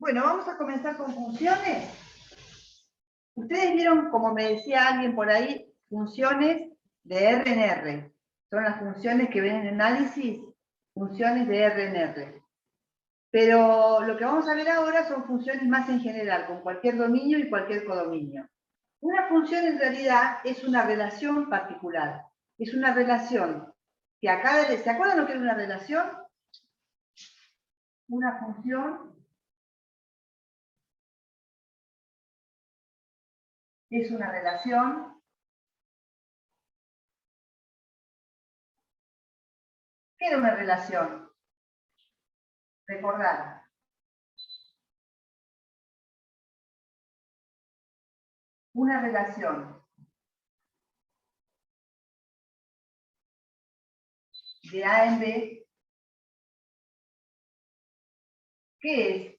Bueno, vamos a comenzar con funciones. Ustedes vieron, como me decía alguien por ahí, funciones de R en R. Son las funciones que ven en análisis, funciones de R en R. Pero lo que vamos a ver ahora son funciones más en general, con cualquier dominio y cualquier codominio. Una función en realidad es una relación particular. Es una relación que acá, ¿se acuerdan lo que es una relación? Una función es una relación. ¿Qué era una relación? Recordar. Una relación de A en B, ¿qué es?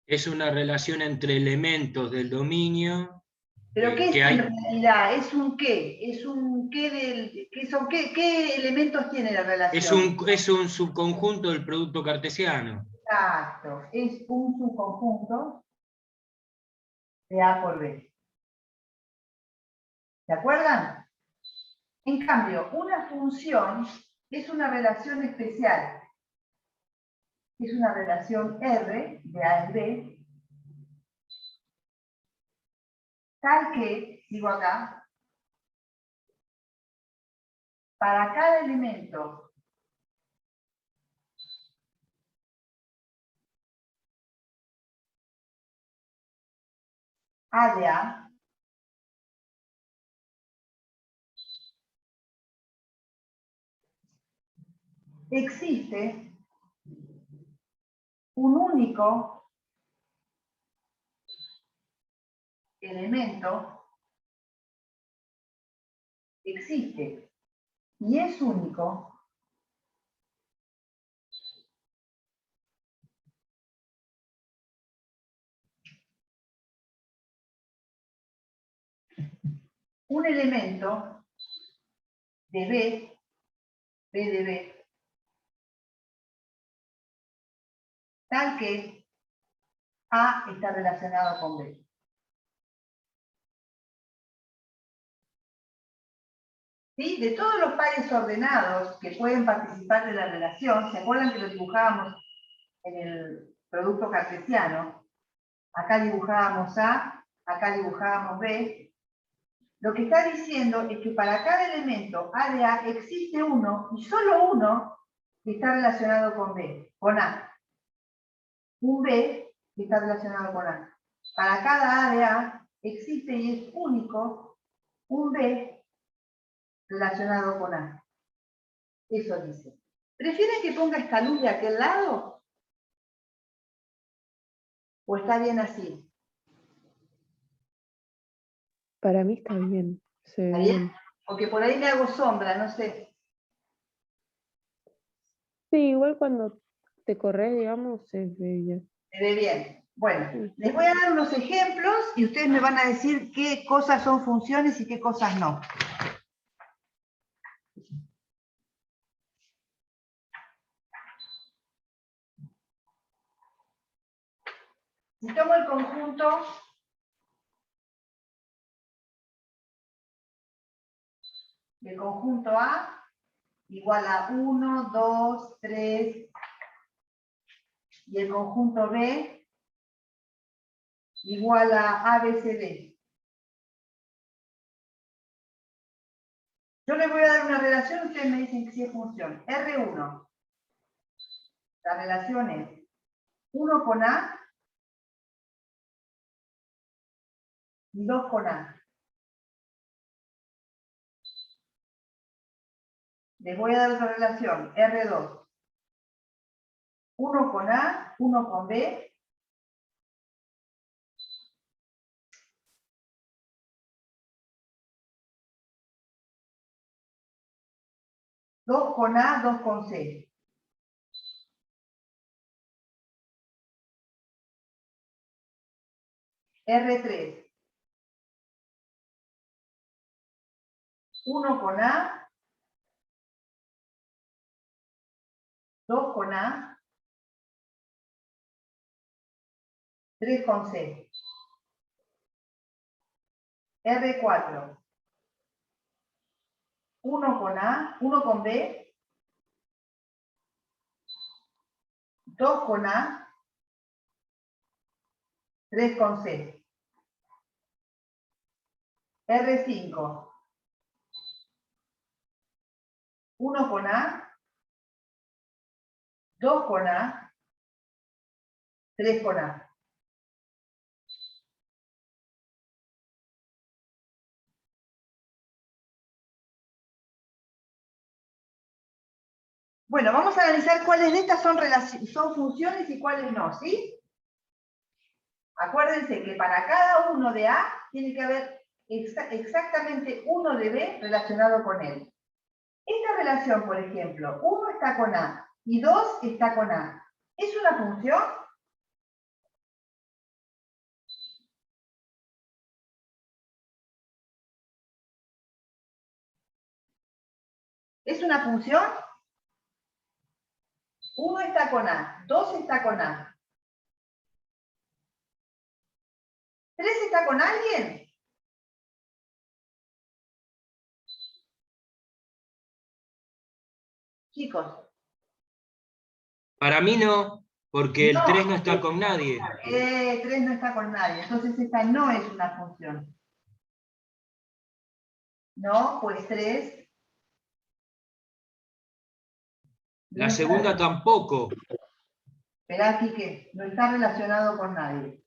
Es una relación entre elementos del dominio. ¿Pero qué es que en hay, realidad? ¿Es un qué? ¿Es un qué del qué son qué elementos tiene la relación? es un subconjunto del producto cartesiano. Exacto, es un subconjunto de A por B. ¿Se acuerdan? En cambio, una función es una relación especial. Es una relación R de A en B, tal que, digo acá, para cada elemento A de A, existe un único elemento, existe y es único un elemento de B de B, tal que A está relacionado con B. ¿Sí? De todos los pares ordenados que pueden participar de la relación, ¿se acuerdan que lo dibujábamos en el producto cartesiano? Acá dibujábamos A, acá dibujábamos B. Lo que está diciendo es que para cada elemento A de A existe uno, y solo uno, que está relacionado con B, con A. Un B que está relacionado con A. Para cada A de A existe y es único un B relacionado con A. Eso dice. ¿Prefieren que ponga esta luz de aquel lado? ¿O está bien así? Para mí está bien. Se ve ¿Está bien? Porque por ahí le hago sombra, no sé. Sí, igual cuando te corres, digamos, se ve bien. Se ve bien. Bueno, Sí. les voy a dar unos ejemplos y ustedes me van a decir qué cosas son funciones y qué cosas no. Si tomo el conjunto del conjunto A, igual a 1, 2, 3, y el conjunto B, igual a ABCD. Yo les voy a dar una relación, ustedes me dicen que sí es función. R1. La relación es 1 con A y 2 con A. Les voy a dar otra relación, R2. 1 con A, 1 con B. Dos con A, 2 con C. R3. 1 con A, 2 con A, 3 con C. R4. 1 con A, 1 con B, 2 con A, 3 con C. R5. 1 con A, 2 con A, 3 con A. Bueno, vamos a analizar cuáles de estas son funciones y cuáles no, ¿sí? Acuérdense que para cada uno de A tiene que haber exactamente uno de B relacionado con él. Esta relación, por ejemplo, 1 está con A y 2 está con A. ¿Es una función? ¿Es una función? 1 está con A, 2 está con A. ¿3 está con alguien? Chicos. Para mí no, porque el No. 3 no está con nadie. 3 no está con nadie, entonces esta no es una función. No, pues 3. La segunda tampoco. Esperá, Quique, no está relacionado con nadie.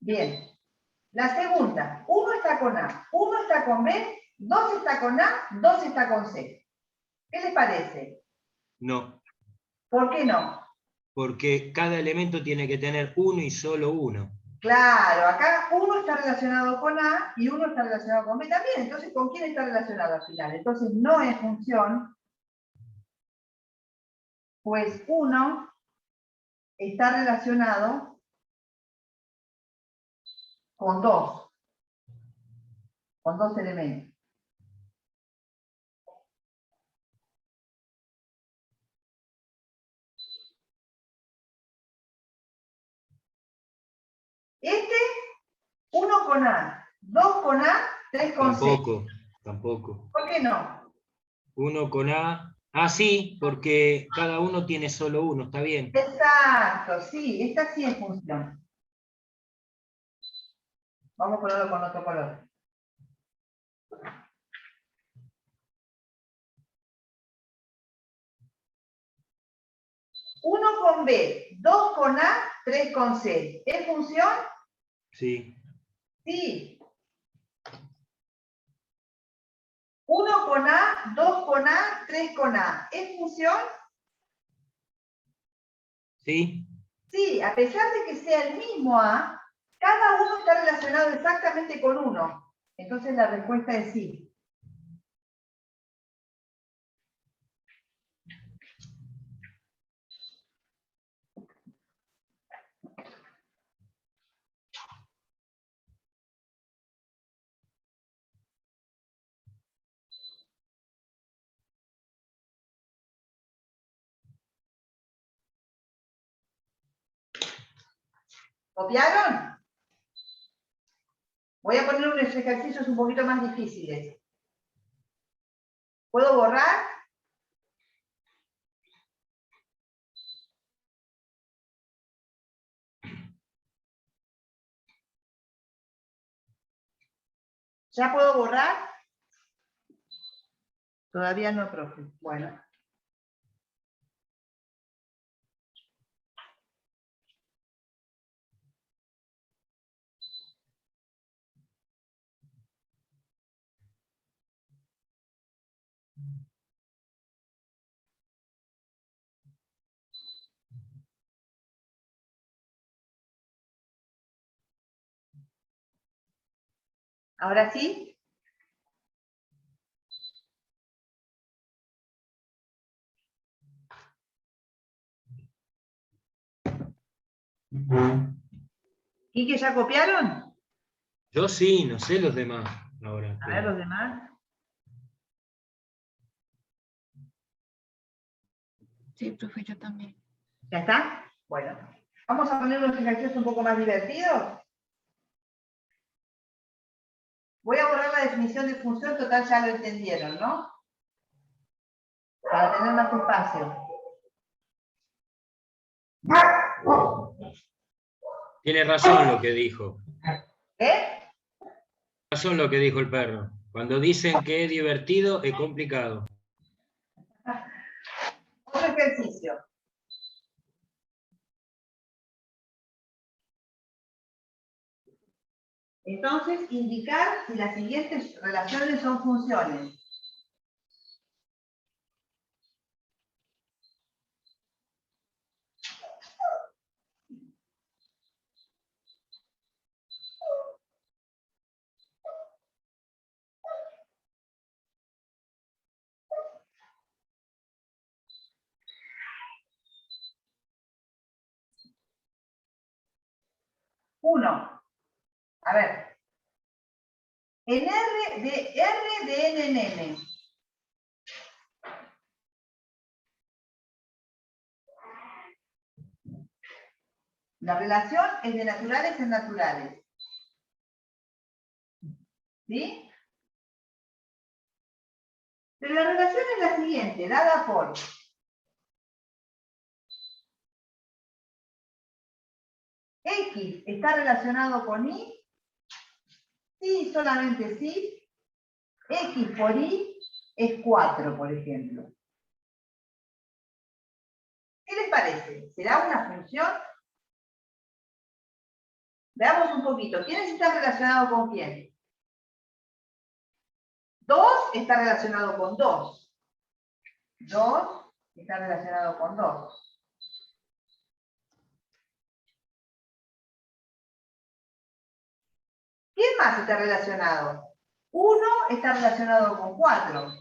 Bien. La segunda, 1 está con A, 1 está con B, 2 está con A, 2 está con C. ¿Qué les parece? No, ¿Por qué no? porque cada elemento tiene que tener uno y solo uno. Claro, acá 1 está relacionado con A y 1 está relacionado con B también. Entonces, ¿con quién está relacionado al final? Entonces, no es función, pues 1 está relacionado con 2 elementos. Este, 1 con A, 2 con A, 3 con C. Tampoco. ¿Por qué no? 1 con A. Ah, sí, porque cada uno tiene solo uno, está bien. Exacto, sí, esta sí es función. Vamos a ponerlo con otro color. 1 con B, 2 con A, 3 con C. ¿Es función? Sí. Sí. 1 con A, 2 con A, 3 con A. ¿Es función? ¿Sí? Sí, a pesar de que sea el mismo A, cada uno está relacionado exactamente con 1. Entonces la respuesta es sí. ¿Copiaron? Voy a poner unos ejercicios un poquito más difíciles. ¿Puedo borrar? ¿Ya puedo borrar? Todavía no, profe. Bueno. ¿Ahora sí? ¿Y que ya copiaron? Yo sí, no sé los demás ahora. A ver los demás. Sí, profe, yo también. ¿Ya está? Bueno, vamos a poner unos ejercicios un poco más divertidos. Voy a borrar la definición de función, total ya lo entendieron, ¿no? Para tener más espacio. Tiene razón lo que dijo. ¿Qué? Razón lo que dijo el perro. Cuando dicen que es divertido, es complicado. Otro ejercicio. Entonces, indicar si las siguientes relaciones son funciones. Uno. A ver. En R de N en N. La relación es de naturales en naturales. ¿Sí? Pero la relación es la siguiente, dada por X está relacionado con Y, sí, solamente sí, X por Y es 4, por ejemplo. ¿Qué les parece? ¿Será una función? Veamos un poquito. ¿Quiénes están relacionados con quién? 2 está relacionado con 2. 2 está relacionado con 2. ¿Quién más está relacionado? 1 está relacionado con 4.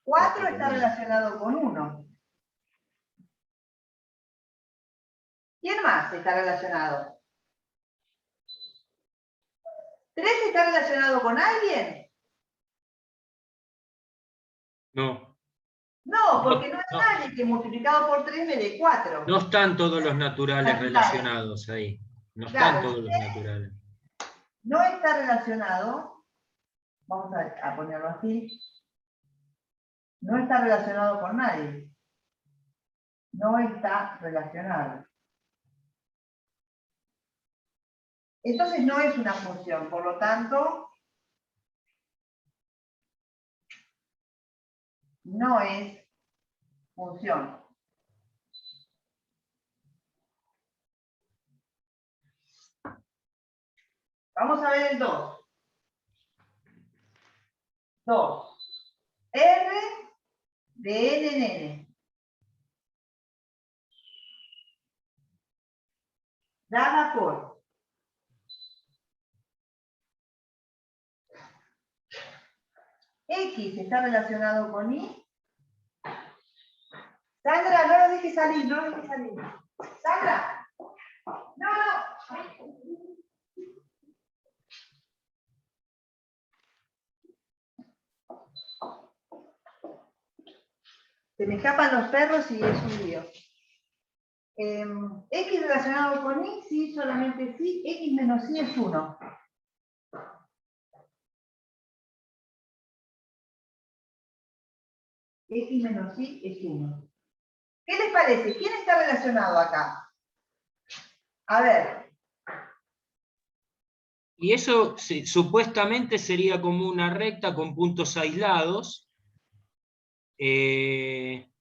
Cuatro está relacionado con 1. ¿Quién más está relacionado? 3 está relacionado con alguien. No. No, porque no es No. nadie que multiplicado por 3 me dé 4. No están todos los naturales relacionados ahí. No están Claro, todos los naturales. no está relacionado, vamos a ponerlo así, no está relacionado con nadie. No está relacionado. Entonces no es una función, por lo tanto, no es función. Vamos a ver el 2. 2. R de N en N. Dada por X está relacionado con Y. Sandra, no lo dejes salir, no lo dejes salir. Sandra, no. Se me escapan los perros y es un lío. X relacionado con Y, sí, solamente sí. X menos Y es 1. X menos Y es 1. ¿Qué les parece? ¿Quién está relacionado acá? A ver. Y eso sí, supuestamente sería como una recta con puntos aislados. El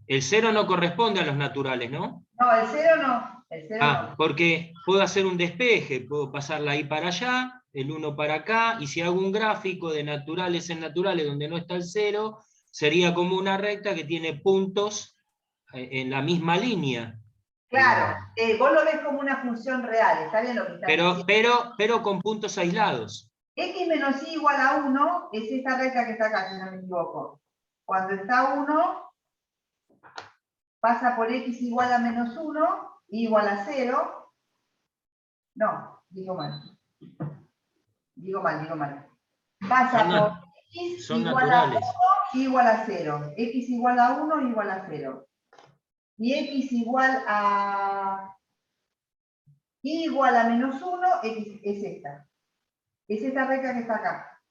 0 no corresponde a los naturales, ¿no? No, el 0 no. El 0 no. Porque puedo hacer un despeje, puedo pasar la Y para allá, el 1 para acá, y si hago un gráfico de naturales en naturales donde no está el 0, sería como una recta que tiene puntos en la misma línea. Claro, vos lo ves como una función real, está bien lo que está diciendo. Pero con puntos aislados. X menos Y igual a 1 es esta recta que está acá, si no me equivoco. Cuando está 1, pasa por X igual a menos 1, Y igual a 0, No, digo mal. Digo mal. Pasa por x son igual naturales. a 1 igual a 0. X igual a 1 igual a 0. Y x igual a menos 1, x es esta. Es esta recta que está acá.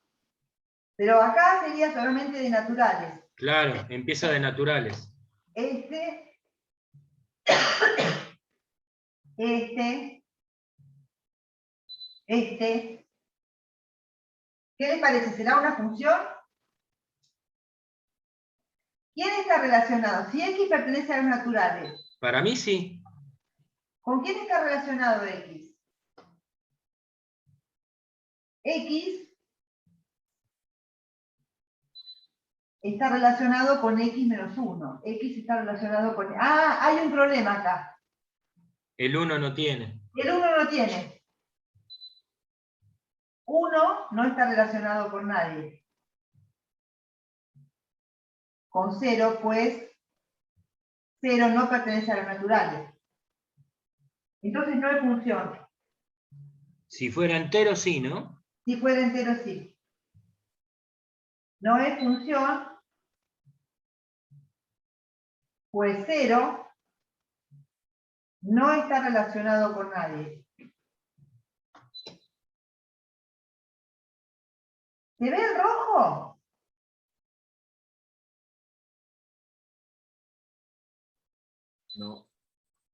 Pero acá sería solamente de naturales. Claro, empieza de naturales. Este. ¿Qué les parece? ¿Será una función? ¿Quién está relacionado? Si x pertenece a los naturales, Para mí sí. ¿con quién está relacionado x? X está relacionado con x menos 1. X está relacionado con... Ah, hay un problema acá. El 1 no tiene. El 1 no tiene. 1 no está relacionado con nadie. Con 0, pues 0 no pertenece a los naturales. Entonces no es función. Si fuera entero, sí, ¿no? Si fuera entero, sí. No es función, pues 0 no está relacionado con nadie. ¿Se ve el rojo? No.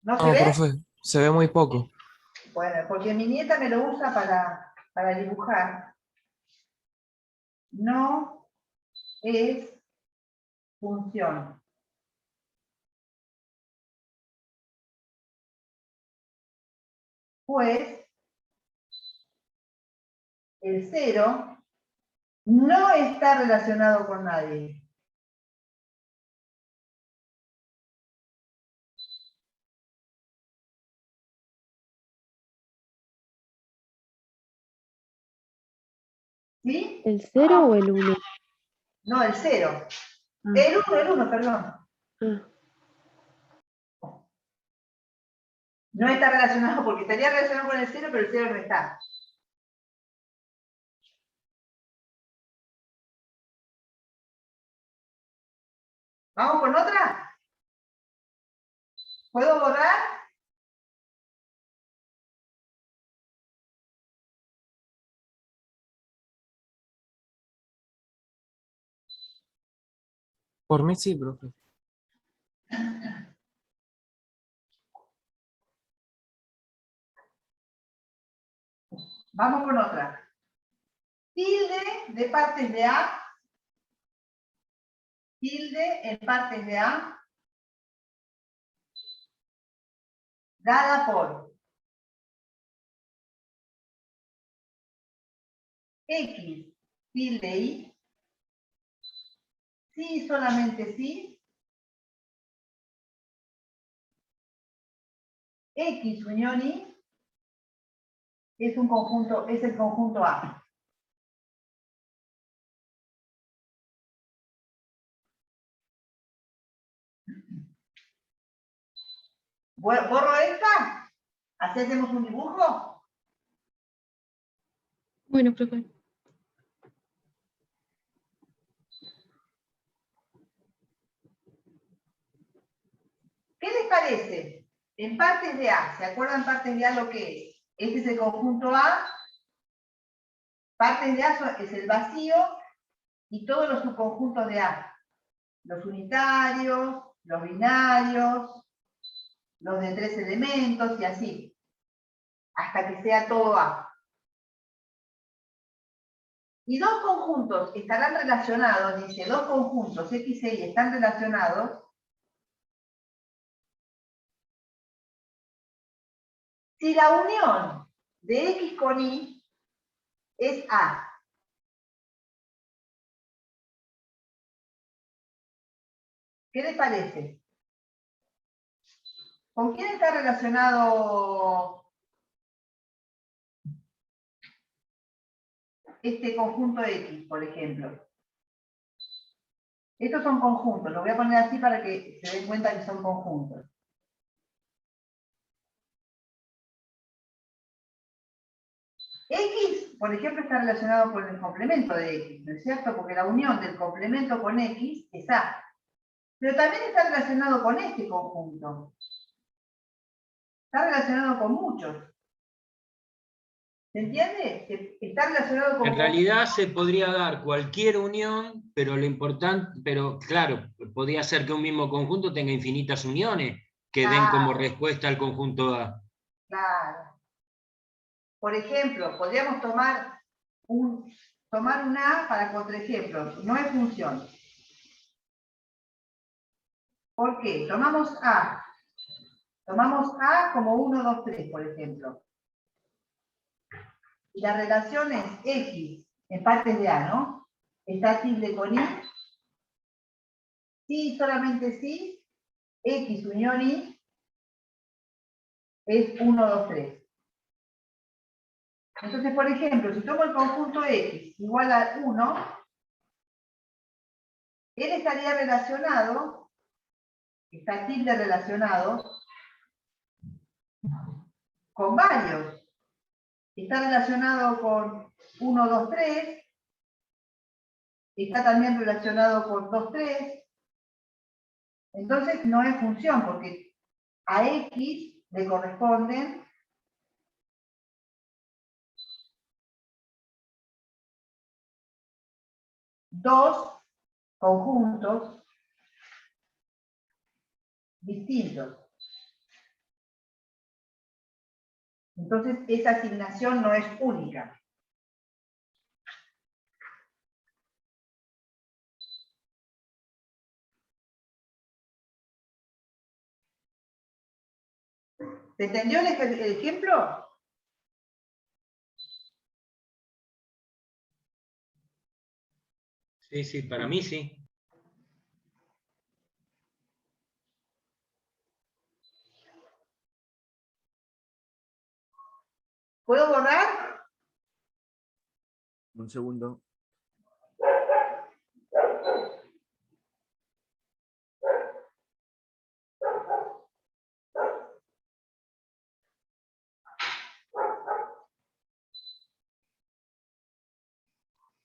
¿No se No, ve? profe, se ve muy poco. Bueno, porque mi nieta me lo usa para dibujar. No es función. Pues el 0 no está relacionado con nadie. ¿Sí? ¿El 0 o el 1? No, el 0. Ah, El 1, perdón. ah. No está relacionado, porque estaría relacionado con el 0, pero el 0 no está. ¿Vamos con otra? ¿Puedo borrar? Por mí sí, profe. Vamos con otra. Tilde de partes de A. Tilde en partes de A. Dada por X tilde Y. Sí, solamente sí. X unión Y es un conjunto, es el conjunto A. ¿Borro esta? ¿Así hacemos un dibujo? Bueno, profe. ¿Qué les parece? En partes de A, ¿se acuerdan partes de A lo que es? Este es el conjunto A. Partes de A es el vacío y todos los subconjuntos de A. Los unitarios, los binarios, los de 3 elementos y así. Hasta que sea todo A. Y dos conjuntos estarán relacionados, dice, dos conjuntos X e Y están relacionados si la unión de X con Y es A. ¿Qué les parece? ¿Con quién está relacionado este conjunto X, por ejemplo? Estos son conjuntos, lo voy a poner así para que se den cuenta que son conjuntos. X, por ejemplo, está relacionado con el complemento de X, ¿no es cierto? Porque la unión del complemento con X es A. Pero también está relacionado con este conjunto. Está relacionado con muchos. ¿Se entiende? Que está relacionado con... En realidad se podría dar cualquier unión, pero lo importante, pero claro, podría ser que un mismo conjunto tenga infinitas uniones que den como respuesta al conjunto A. Claro. Por ejemplo, podríamos tomar un A para contraejemplo. No es función. ¿Por qué? Tomamos A. Tomamos A como 1, 2, 3, por ejemplo. Y la relación es X en partes de A, ¿no? Está tilde con Y. Sí, solamente sí. X unión Y es 1, 2, 3. Entonces, por ejemplo, si tomo el conjunto X igual a 1, él estaría relacionado, está tilde relacionado, con varios. Está relacionado con 1, 2, 3. Está también relacionado con 2, 3. Entonces no es función, porque a X le corresponden dos conjuntos distintos. Entonces esa asignación no es única. ¿Se entendió el ejemplo? Sí, sí, para mí sí. ¿Puedo borrar? Un segundo.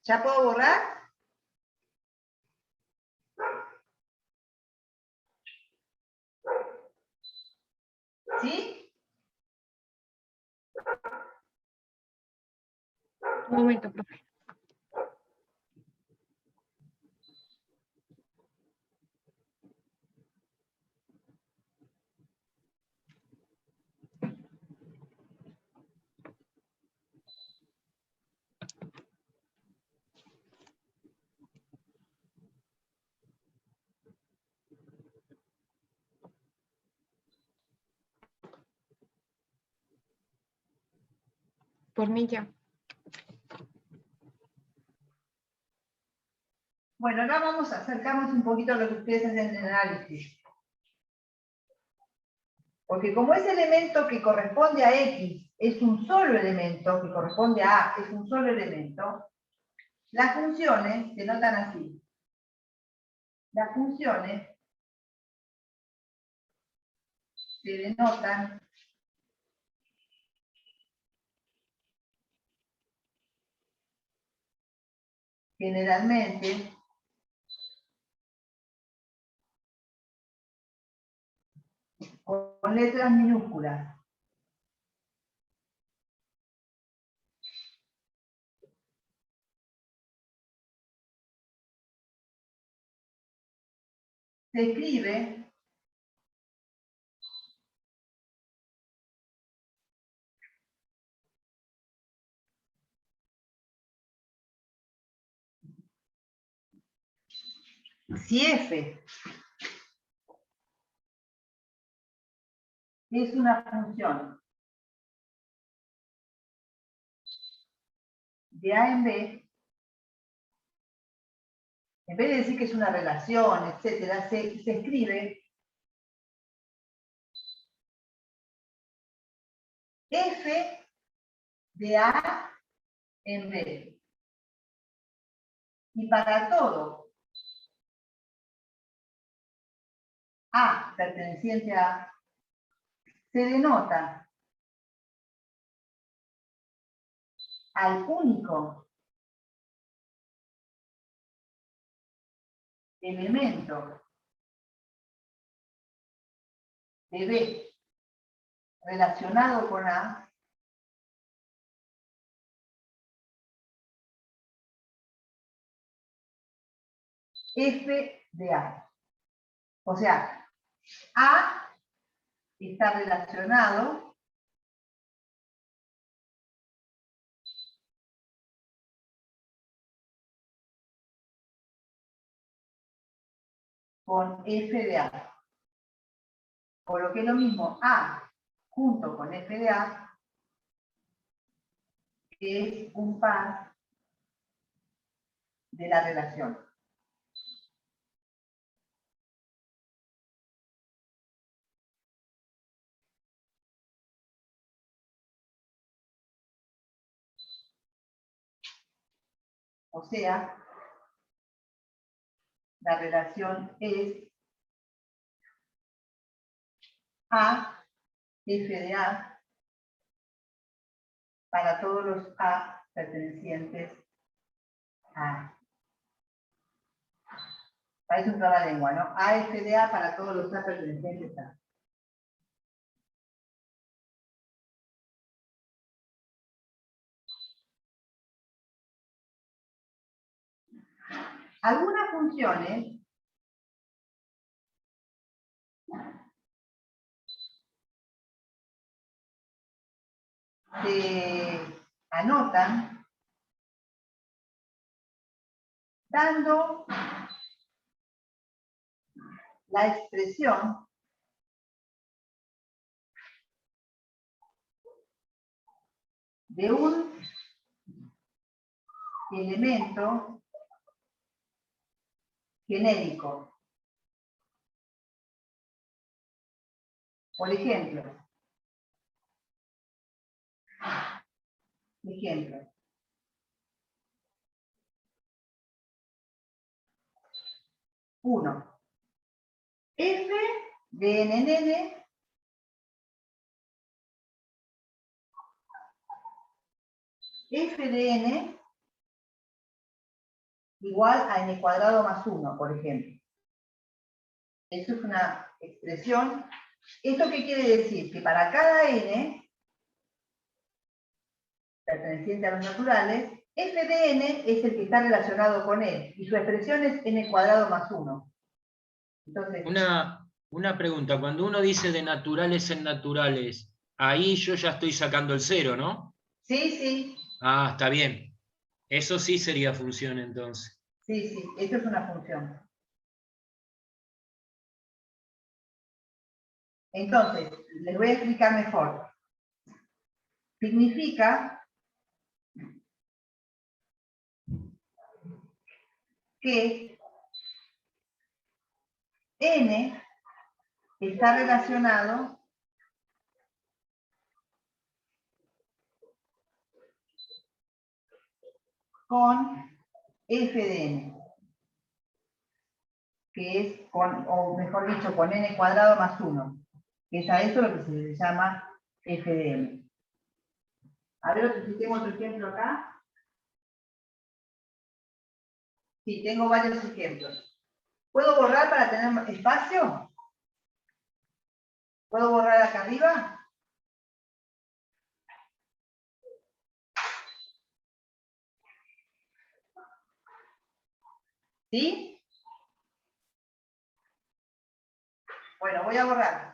¿Ya puedo borrar? ¿Sí? Un momento, profe. Por mí ya. Bueno, ahora vamos a acercarnos un poquito a lo que ustedes hacen en el análisis. Porque como ese elemento que corresponde a X es un solo elemento, que corresponde a A es un solo elemento, las funciones se notan así. Las funciones se denotan generalmente con letras minúsculas. Se escribe si F es una función de A en B, en vez de decir que es una relación, etcétera, se escribe F de A en B. Y para todo A perteneciente a se denota al único elemento de B relacionado con A, F de A. O sea, A está relacionado con F de A. Por lo que es lo mismo, A junto con F de A es un par de la relación. O sea, la relación es A, F de A, para todos los A pertenecientes a. Parece un trabalengua, ¿no? A, F de A para todos los A pertenecientes a. Algunas funciones se anotan dando la expresión de un elemento genérico. Por ejemplo, 1. F de NN F de n igual a n cuadrado más 1, por ejemplo. Eso es una expresión. ¿Esto qué quiere decir? Que para cada n perteneciente a los naturales, f de n es el que está relacionado con él, y su expresión es n cuadrado más 1. Entonces, una pregunta, cuando uno dice de naturales en naturales, ahí yo ya estoy sacando el cero, ¿no? sí, sí. Ah, está bien. Eso sí sería función entonces. Sí, sí, esto es una función. Entonces, les voy a explicar mejor. Significa que n está relacionado con f de n, que es con, o mejor dicho, con n cuadrado más 1, que es a eso lo que se le llama f de n. A ver si tengo otro ejemplo acá. Sí, tengo varios ejemplos. ¿Puedo borrar para tener espacio? ¿Puedo borrar acá arriba? ¿Sí? Bueno, voy a borrar.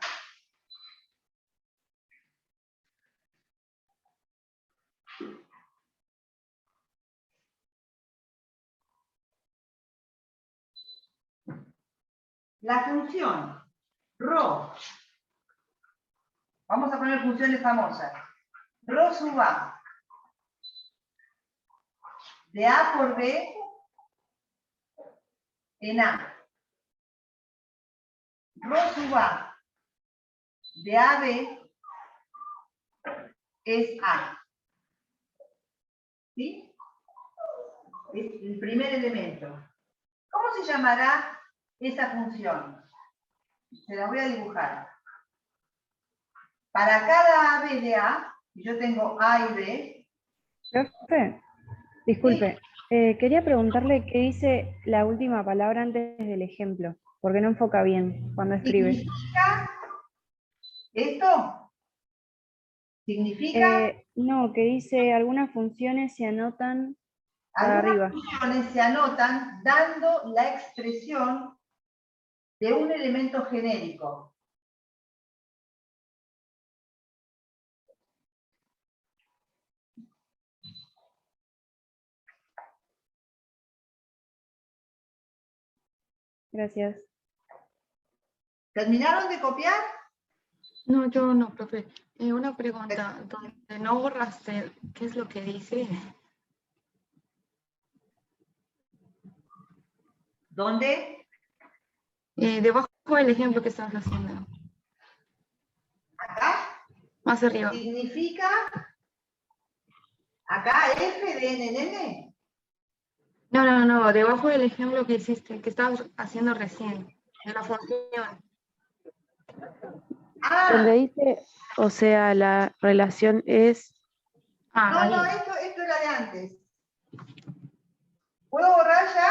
La función ρ, vamos a poner funciones famosas. Ρ sub A de A por B en A. Ρ sub A de AB es A. ¿Sí? Es el primer elemento. ¿Cómo se llamará esa función? Se la voy a dibujar. Para cada AB de A, y yo tengo A y B, Profe, disculpe, quería preguntarle qué dice la última palabra antes del ejemplo, porque no enfoca bien cuando escribe. ¿Significa esto? ¿Significa? No, que dice algunas funciones se anotan para Algunas arriba. funciones se anotan dando la expresión de un elemento genérico. Gracias. ¿Terminaron de copiar? No, yo no, profe. Una pregunta, donde no borraste, ¿qué es lo que dice? ¿Dónde? Debajo del ejemplo que estabas haciendo, Acá. más arriba. Significa, acá F de NNN. No, debajo del ejemplo que hiciste, que estabas haciendo recién, de la función. Ah, Donde dice, o sea, la relación es... Ah, no, ahí. esto era de antes. ¿Puedo borrar ya?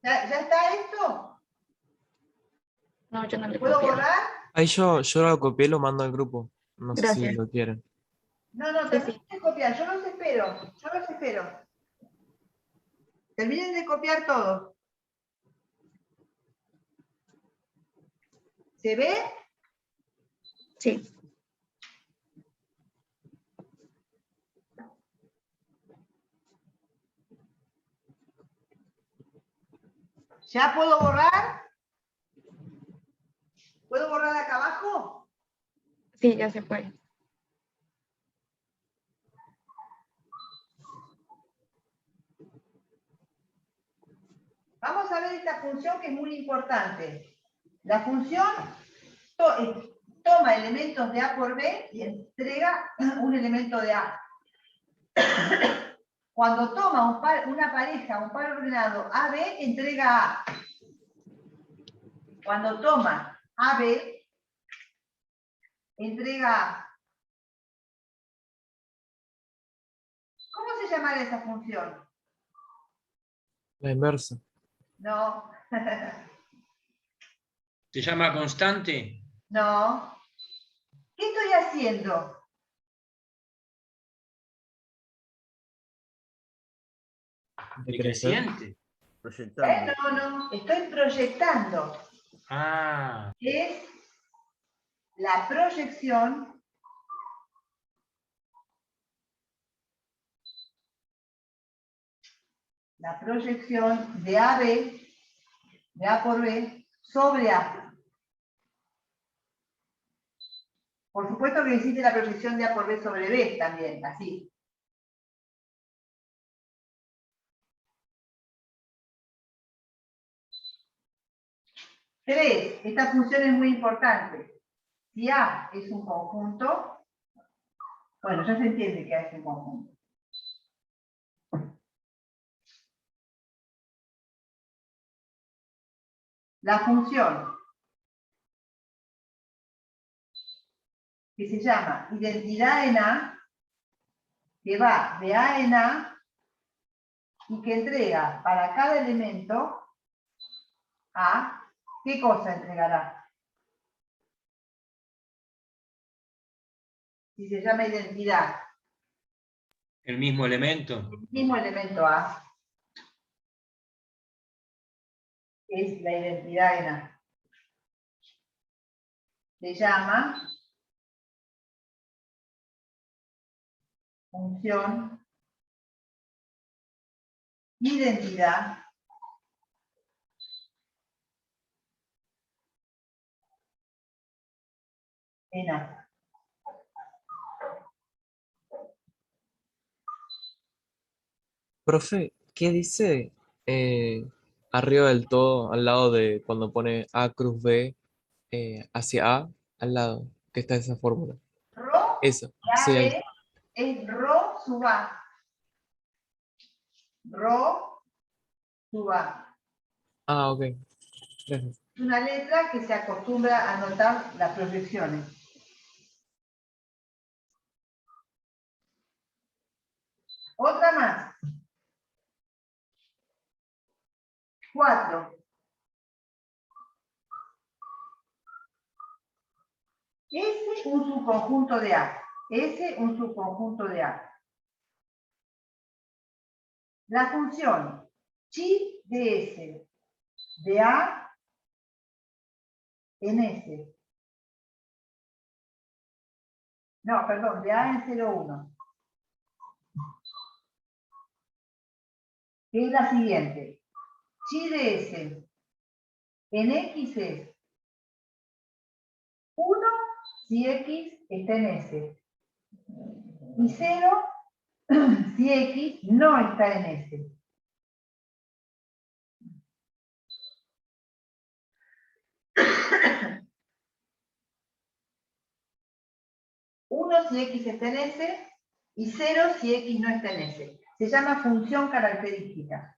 ¿Ya está esto? No, yo no le ¿Puedo copié. borrar? Ahí yo lo copié y lo mando al grupo. No sé si Gracias. lo quieren. No, Sí, terminen sí. de copiar, yo los espero. Terminen de copiar todo. ¿Se ve? Sí. ¿Ya puedo borrar? ¿Puedo borrar acá abajo? Sí, ya se puede. Vamos a ver esta función que es muy importante. La función toma elementos de A por B y entrega un elemento de A. Cuando toma una pareja, un par ordenado AB, entrega A. Cuando toma AB, entrega A. ¿Cómo se llamará esa función? La inversa. No. ¿Se llama constante? No. ¿Qué estoy haciendo? Decreciente. Proyectando. No. Estoy proyectando. Ah, Es la proyección de AB, de A por B, sobre A. Por supuesto que existe la proyección de A por B sobre B también, así. Tres, esta función es muy importante. Si A es un conjunto, bueno, ya se entiende que A es un conjunto. La función que se llama identidad en A, que va de A en A y que entrega para cada elemento A, ¿qué cosa entregará? Si se llama identidad, el mismo elemento. el mismo elemento A es la identidad en A. Se llama función identidad en A. Profe, ¿qué dice arriba del todo, al lado de cuando pone A cruz B hacia A, al lado, que está esa fórmula? Rho Eso, de sí, ahí. AB es Rho sub A. Rho sub A. Ah, ok. Gracias. Es una letra que se acostumbra a anotar las proyecciones. Otra más. 4. S un subconjunto de A. S un subconjunto de A. La función chi de S de A en S. No, perdón, de A en 0,1. Que es la siguiente. Chi de S en X es 1 si X está en S. Y 0 si X no está en S. Uno si X está en S y 0 si X no está en S. Se llama función característica.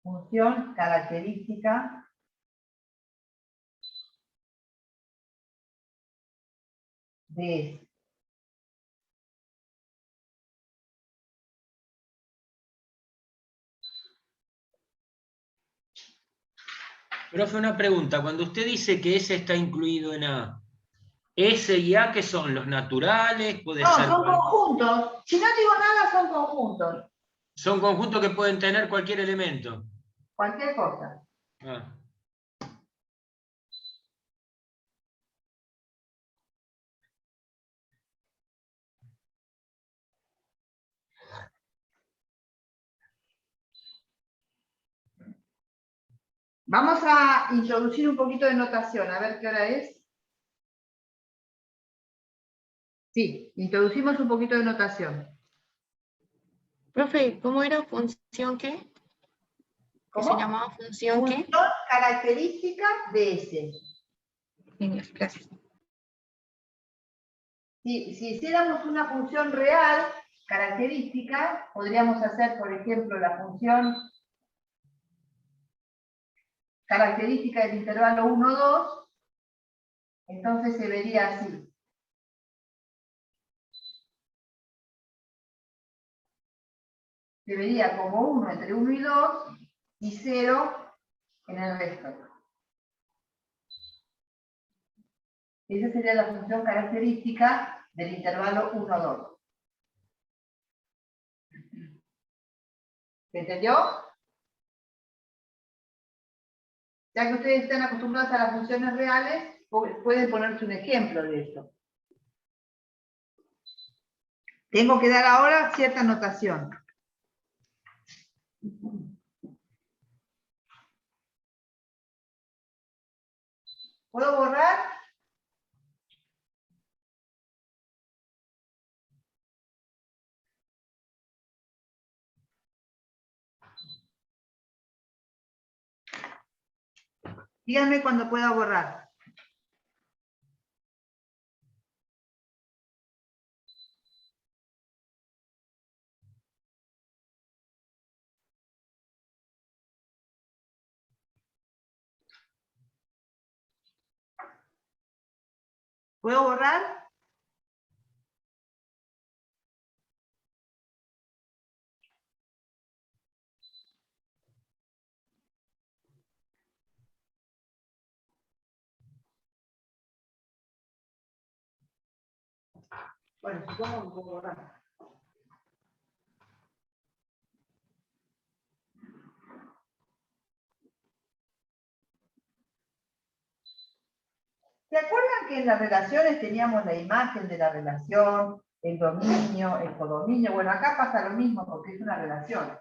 Función característica de S. Profe, una pregunta. Cuando usted dice que S está incluido en A, ¿S y A qué son? ¿Los naturales? ¿Puede No, ser son conjuntos. Si no digo nada, son conjuntos. son conjuntos que pueden tener cualquier elemento? Cualquier cosa. Ah. Vamos a introducir un poquito de notación, a ver qué hora es. Sí, introducimos un poquito de notación. Profe, ¿cómo era función qué? ¿Que se ¿Cómo? llamaba función qué? Función característica de S. Genial, gracias. Si hiciéramos una función real, característica, podríamos hacer, por ejemplo, la función característica del intervalo 1, 2, entonces se vería así. Se vería como 1 entre 1 y 2 y 0 en el resto. Esa sería la función característica del intervalo 1, 2. ¿Se entendió? Ya que ustedes están acostumbrados a las funciones reales, pueden ponerse un ejemplo de esto. Tengo que dar ahora cierta notación. ¿Puedo borrar? Díganme cuando pueda borrar. ¿Puedo borrar? Bueno, supongo que puedo borrar. ¿Se acuerdan que en las relaciones teníamos la imagen de la relación, el dominio, el codominio? Bueno, acá pasa lo mismo porque es una relación.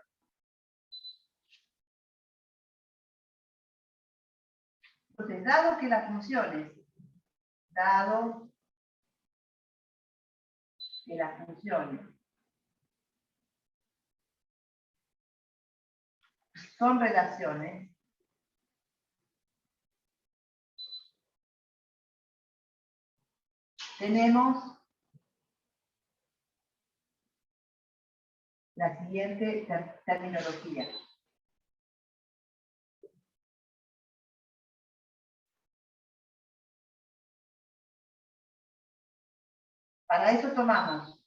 Entonces, dado que las funciones son relaciones, tenemos la siguiente terminología. Para eso tomamos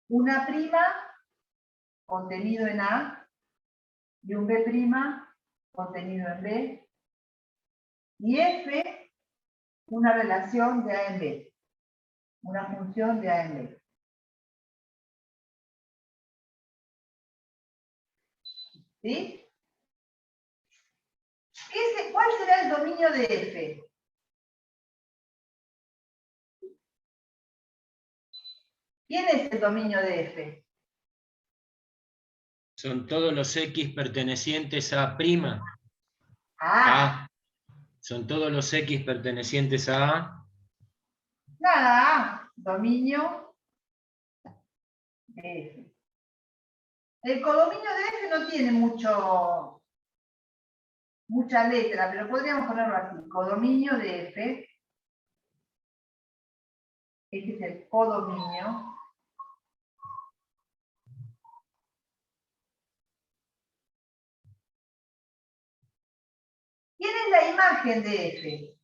una prima contenido en A y un B' contenido en B, y F una relación de A en B, una función de A en B. ¿Sí? ¿Cuál será el dominio de F? ¿Quién es el dominio de F? Son todos los X pertenecientes a prima. Ah, Son todos los X pertenecientes a A. nada, dominio de F. El codominio de F no tiene mucha letra, pero podríamos ponerlo así. Codominio de F. Este es el codominio. ¿Quién es la imagen de F?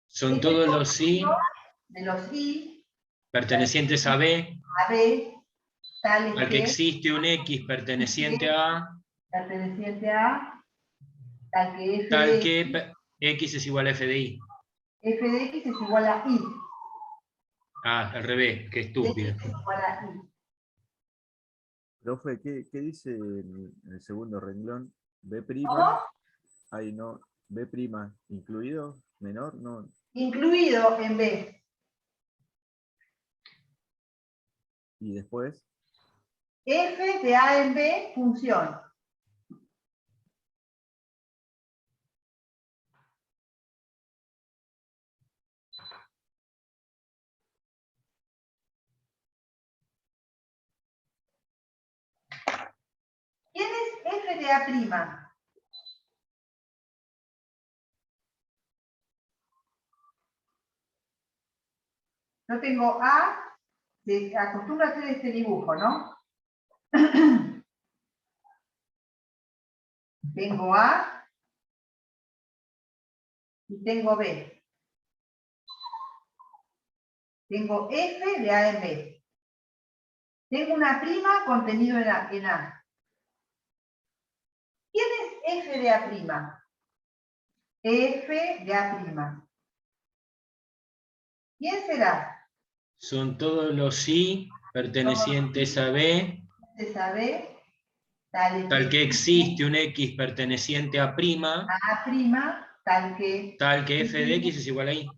Son todos los I De los I pertenecientes a B, a B, tales al que existe un X perteneciente a A, perteneciente a tal que F tal de que X es igual a F de I. F de X es igual a I. Al revés, qué estúpido. X es igual a I. Profe, ¿qué dice en el segundo renglón? B', ¿Cómo? ahí no, B', incluido, menor, no. Incluido en B. Y después, F de A en B, función. ¿Quién es F de A'? Yo tengo A, acostumbro a hacer este dibujo, ¿no? Tengo A y tengo B. Tengo F de A en B. Tengo una prima contenido en A. ¿Quién es F de A'? F de A'. ¿Quién será? Son todos los I pertenecientes a B, Se sabe, tal que existe un X perteneciente a prima, A', tal que F de X es igual a I.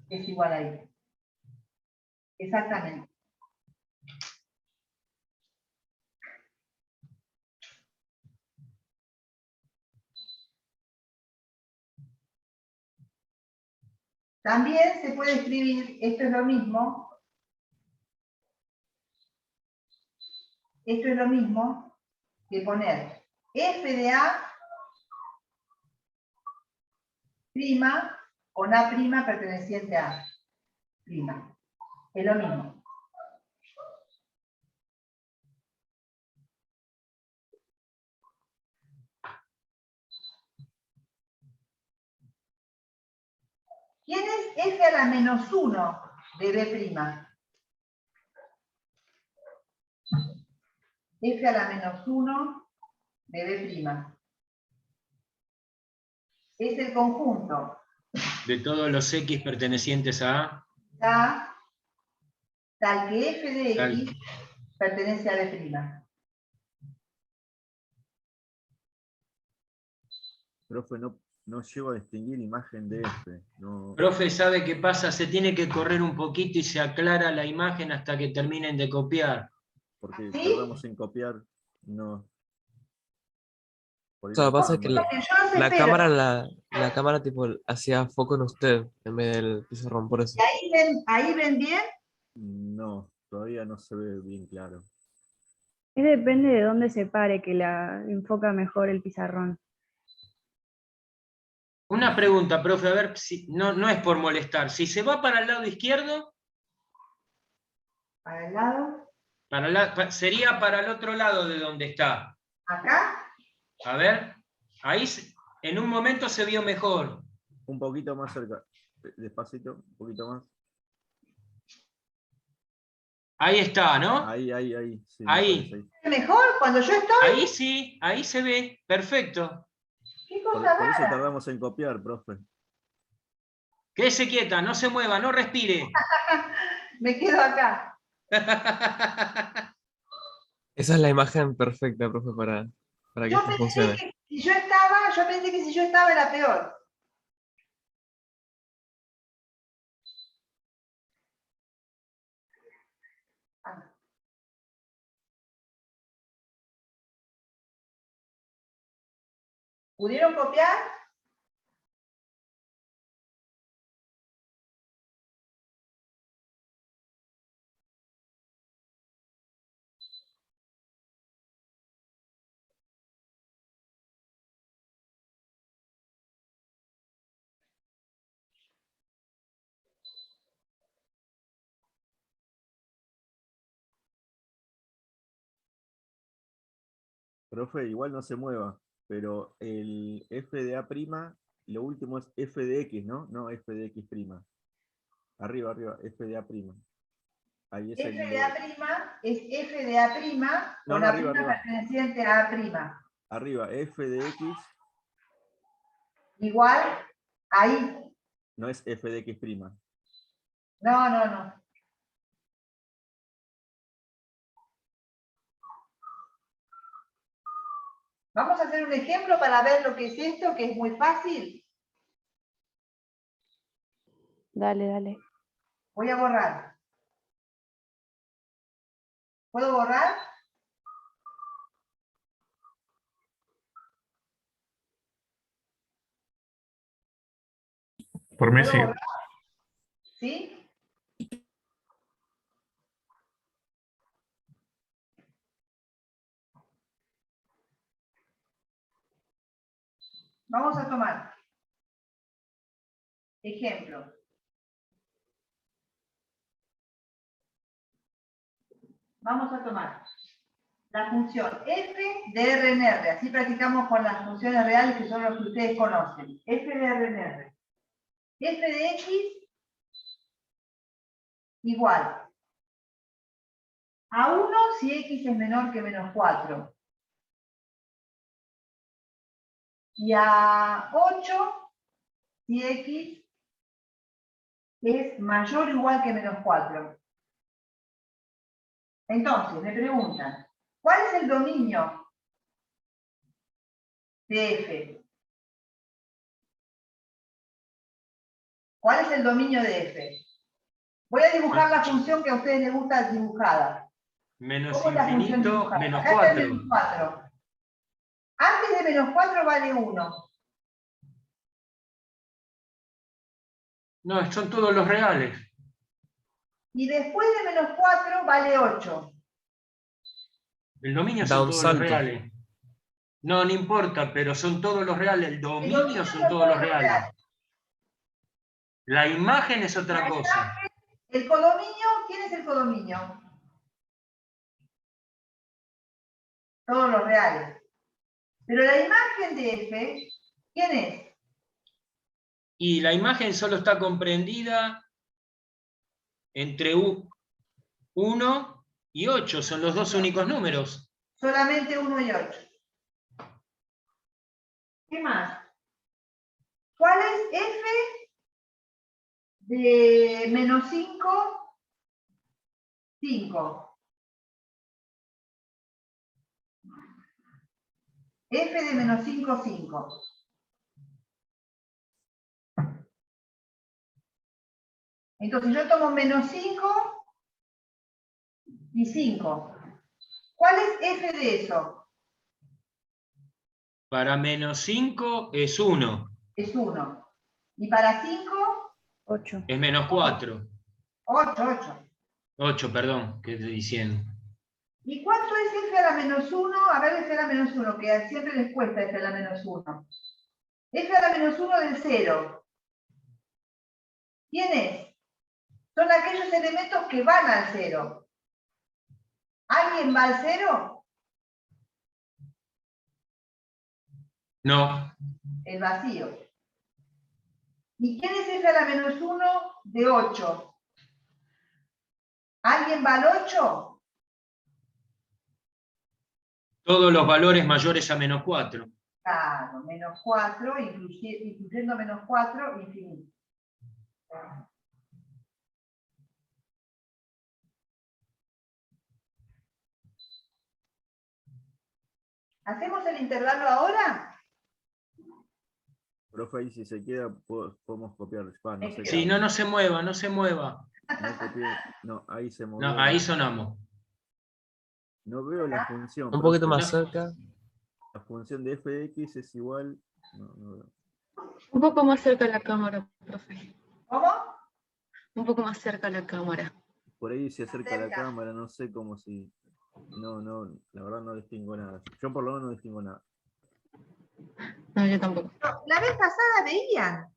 es igual a I. Exactamente. También se puede escribir, esto es lo mismo que poner F de A' con A' perteneciente a A'. Es lo mismo. ¿Quién es F a la menos 1 de B'? F a la menos 1 de B'. Es el conjunto De todos los X pertenecientes a A, A, tal que F de Tal. X pertenece a B'. profe, no llego a distinguir imagen de F. No, profe, ¿sabe qué pasa? Se tiene que correr un poquito y se aclara la imagen hasta que terminen de copiar. porque ¿Sí? tardamos en copiar, no. Por ahí O sea, no pasa que entiendo. Yo los espero. la cámara tipo hacía foco en usted en vez del pizarrón, por eso. ¿Y ahí ven bien? No, todavía no se ve bien claro. Depende de dónde se pare que la enfoca mejor el pizarrón. Una pregunta, profe, a ver, si, no es por molestar. Si se va para el lado izquierdo, Para el lado. sería para el otro lado de donde está. Acá. A ver, ahí en un momento se vio mejor. Un poquito más cerca, despacito, un poquito más. Ahí está, ¿no? Ahí. Sí, me Ahí. parece ¿Mejor cuando yo estoy? Ahí sí, ahí se ve. Perfecto. ¿Qué Por cosa eso rara? tardamos en copiar, profe. Quédese quieta, no se mueva, no respire. Me quedo acá. Esa es la imagen perfecta, profe, para que Yo esto pensé funcione. que si yo estaba era peor. Ah. ¿Pudieron copiar? Profe, igual no se mueva, pero el f de a', lo último es f de x, ¿no? No f de x'. Arriba, f de a'. Ahí es F el... de A' es F de A' No, con no, la arriba, prima arriba. perteneciente a A'. Arriba, f de x Igual, ahí. no es f de x'. No. Vamos a hacer un ejemplo para ver lo que es esto, que es muy fácil. Dale. Voy a borrar. ¿Puedo borrar? Por mí ¿Puedo sí. borrar? ¿Sí? Vamos a tomar ejemplo. Vamos a tomar la función f de Rn. Así practicamos con las funciones reales que son las que ustedes conocen. F de Rn. F de x igual a 1 si x es menor que menos 4. Y a 8 si x es mayor o igual que menos 4. Entonces, me preguntan, ¿cuál es el dominio de f? ¿Cuál es el dominio de f? Voy a dibujar la función que a ustedes les gusta dibujada. Menos ¿Cómo es la función infinito, dibujada? menos Acá está el 4. menos 4. Antes de menos 4 vale 1. No, son todos los reales. Y después de menos 4 vale 8. El dominio Da son un todos los salto. reales. No importa, pero son todos los reales. El El dominio dominio son son todos todos los los reales. reales. La imagen es otra La cosa. imagen, el codominio, ¿quién es el codominio? Todos los reales. Pero la imagen de f, ¿quién es? Y la imagen solo está comprendida entre 1 y 8. Son los dos únicos números. Solamente 1 y 8. ¿Qué más? ¿Cuál es f de menos 5? 5. F de menos 5, 5. Entonces yo tomo menos 5 y 5. ¿Cuál es f de eso? Para menos 5 es 1. Es 1. Y para 5, 8. Es menos 4. 8. 8, perdón, ¿qué estoy diciendo? ¿Y cuánto es f a la menos 1? A ver, f a la menos 1, que siempre les cuesta f a la menos 1. F a la menos 1 del 0. ¿Quién es? Son aquellos elementos que van al 0. ¿Alguien va al 0? No. El vacío. ¿Y quién es f a la menos 1 de 8? ¿Alguien va al 8? Todos los valores mayores a -4. Claro, -4, incluyendo -4, infinito. ¿Hacemos el intervalo ahora? Profe, ahí si se queda, podemos copiar. No sé Sí, no se mueva, no se mueva. No, no, ahí se movió. No, ahí sonamos. No veo la función. Un poquito profe. más cerca. La función de f de x es igual. No veo. Un poco más cerca de la cámara, profe. ¿Cómo? Un poco más cerca de la cámara. Por ahí se acerca la Cerca. cámara, no sé cómo si. No, la verdad no distingo nada. Yo por lo menos no distingo nada. No, yo tampoco. No, la vez pasada veían.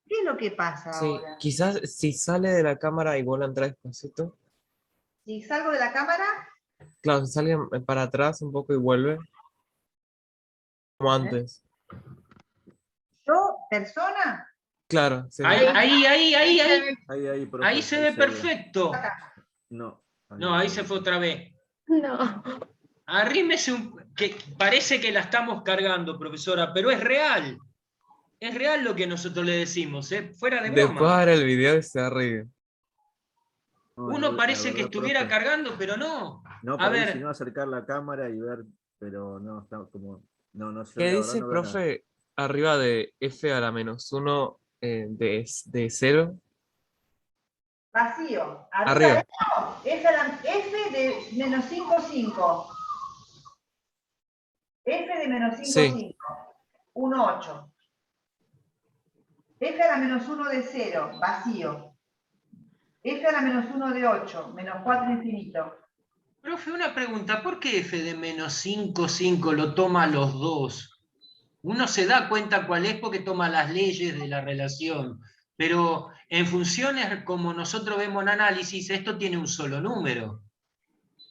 ¿Qué es lo que pasa Sí, ahora? quizás si sale de la cámara y vuelve a entrar despacito. Si salgo de la cámara, Claro, si sale para atrás un poco y vuelve. Como antes. yo, persona, Claro, sí. Ahí Profe, se ve perfecto. No. No, ahí se fue otra vez. No. Arrímese que parece que la estamos cargando, profesora, pero es real. Es real lo que nosotros le decimos, fuera de Después broma. ver el video y se ríe. No, Uno la parece que verdad, estuviera profe. cargando, pero no. No, A por ahí ver, si no acercar la cámara y ver, pero no, está como. No, yo ¿Qué la verdad dice, no veo nada. profe, arriba de f a la -1 de 0? vacío. Arriba. De eso, F de -5, 5. F de -5, Sí. 5. 1, 8. F a la -1 de 0, vacío. F a la -1 de 8, -4 infinito. profe, una pregunta. ¿Por qué f de -5, 5 lo toma los dos? Uno se da cuenta cuál es porque toma las leyes de la relación. Pero en funciones como nosotros vemos en análisis, esto tiene un solo número.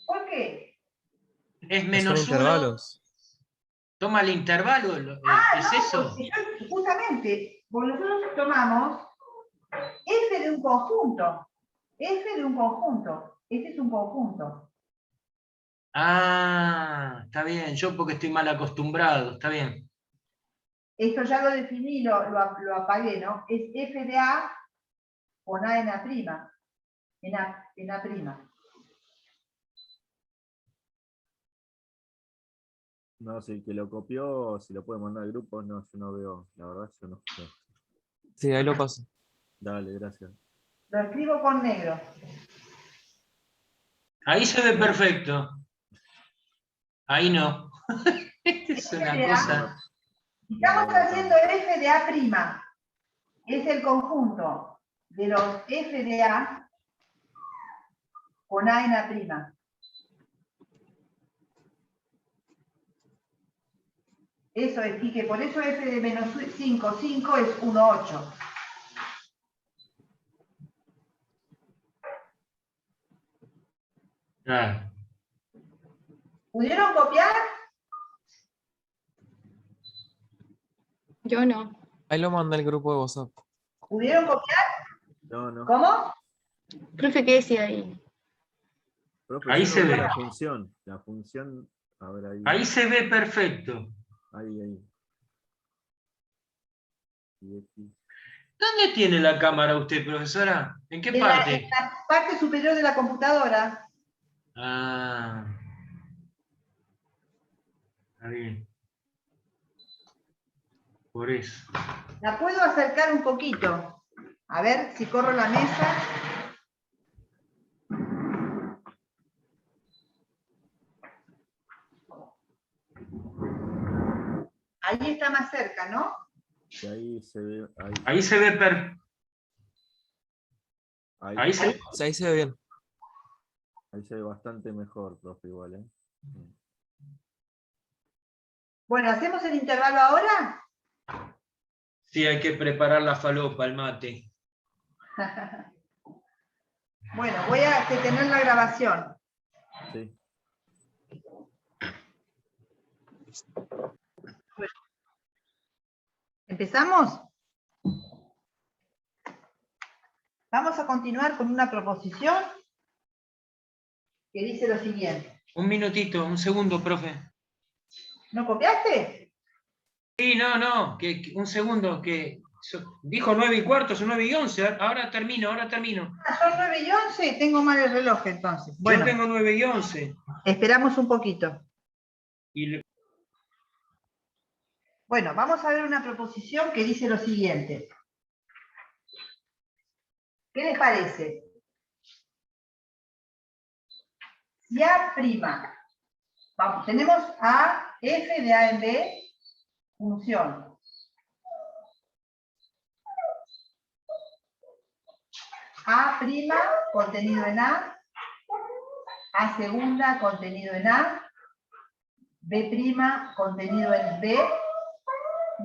¿Por qué? Es Son -1. intervalos. Toma el intervalo, ¿es eso? Porque justamente, porque nosotros tomamos F de un conjunto. F de un conjunto. Este es un conjunto. Ah, está bien, yo porque estoy mal acostumbrado, está bien. Esto ya lo definí, lo apagué, ¿no? Es F de A con A en A'. En A'. No, si el que lo copió, si lo puede mandar al grupo, no, yo no veo, la verdad, yo no veo. Sí, ahí lo paso. Dale, gracias. Lo escribo con negro. Ahí se ve perfecto. Ahí no. Es una F de A. cosa. Estamos haciendo F de A'. Es el conjunto de los F de A con A en A'. Eso es, Quique, por eso F de -5, 5 es 1, 8. Claro. ¿Pudieron copiar? Yo no. Ahí lo mandé al grupo de WhatsApp. ¿Pudieron copiar? No. ¿Cómo? Profe, ¿qué decía ahí? Profe, Ahí yo no se veo ve. la función, a ver ahí. Ahí se ve perfecto. Ahí. Y X. ¿Dónde tiene la cámara usted, profesora? ¿En qué En parte? la parte superior de la computadora. Ah. Está bien. Por eso. La puedo acercar un poquito. A ver si corro la mesa. Ahí está más cerca, ¿no? Y ahí se ve. Ahí se ve Ahí Sí, ahí se ve bien. se ve bastante mejor, profe, igual, ¿eh? Bueno, ¿hacemos el intervalo ahora? Sí, hay que preparar la falopa, el mate. Bueno, voy a detener la grabación. Sí. ¿Empezamos? Vamos a continuar con una proposición que dice lo siguiente. Un minutito, un segundo, profe. ¿No copiaste? Sí, no, un segundo, dijo 9:15, son 9:11, ahora termino. Ah, son 9:11, tengo mal el reloj entonces. Bueno, Yo tengo 9:11. esperamos un poquito. Y Bueno, vamos a ver una proposición que dice lo siguiente. ¿Qué les parece? Si A', vamos, tenemos a f de A en B, función. A' contenido en A segunda contenido en A, B' contenido en B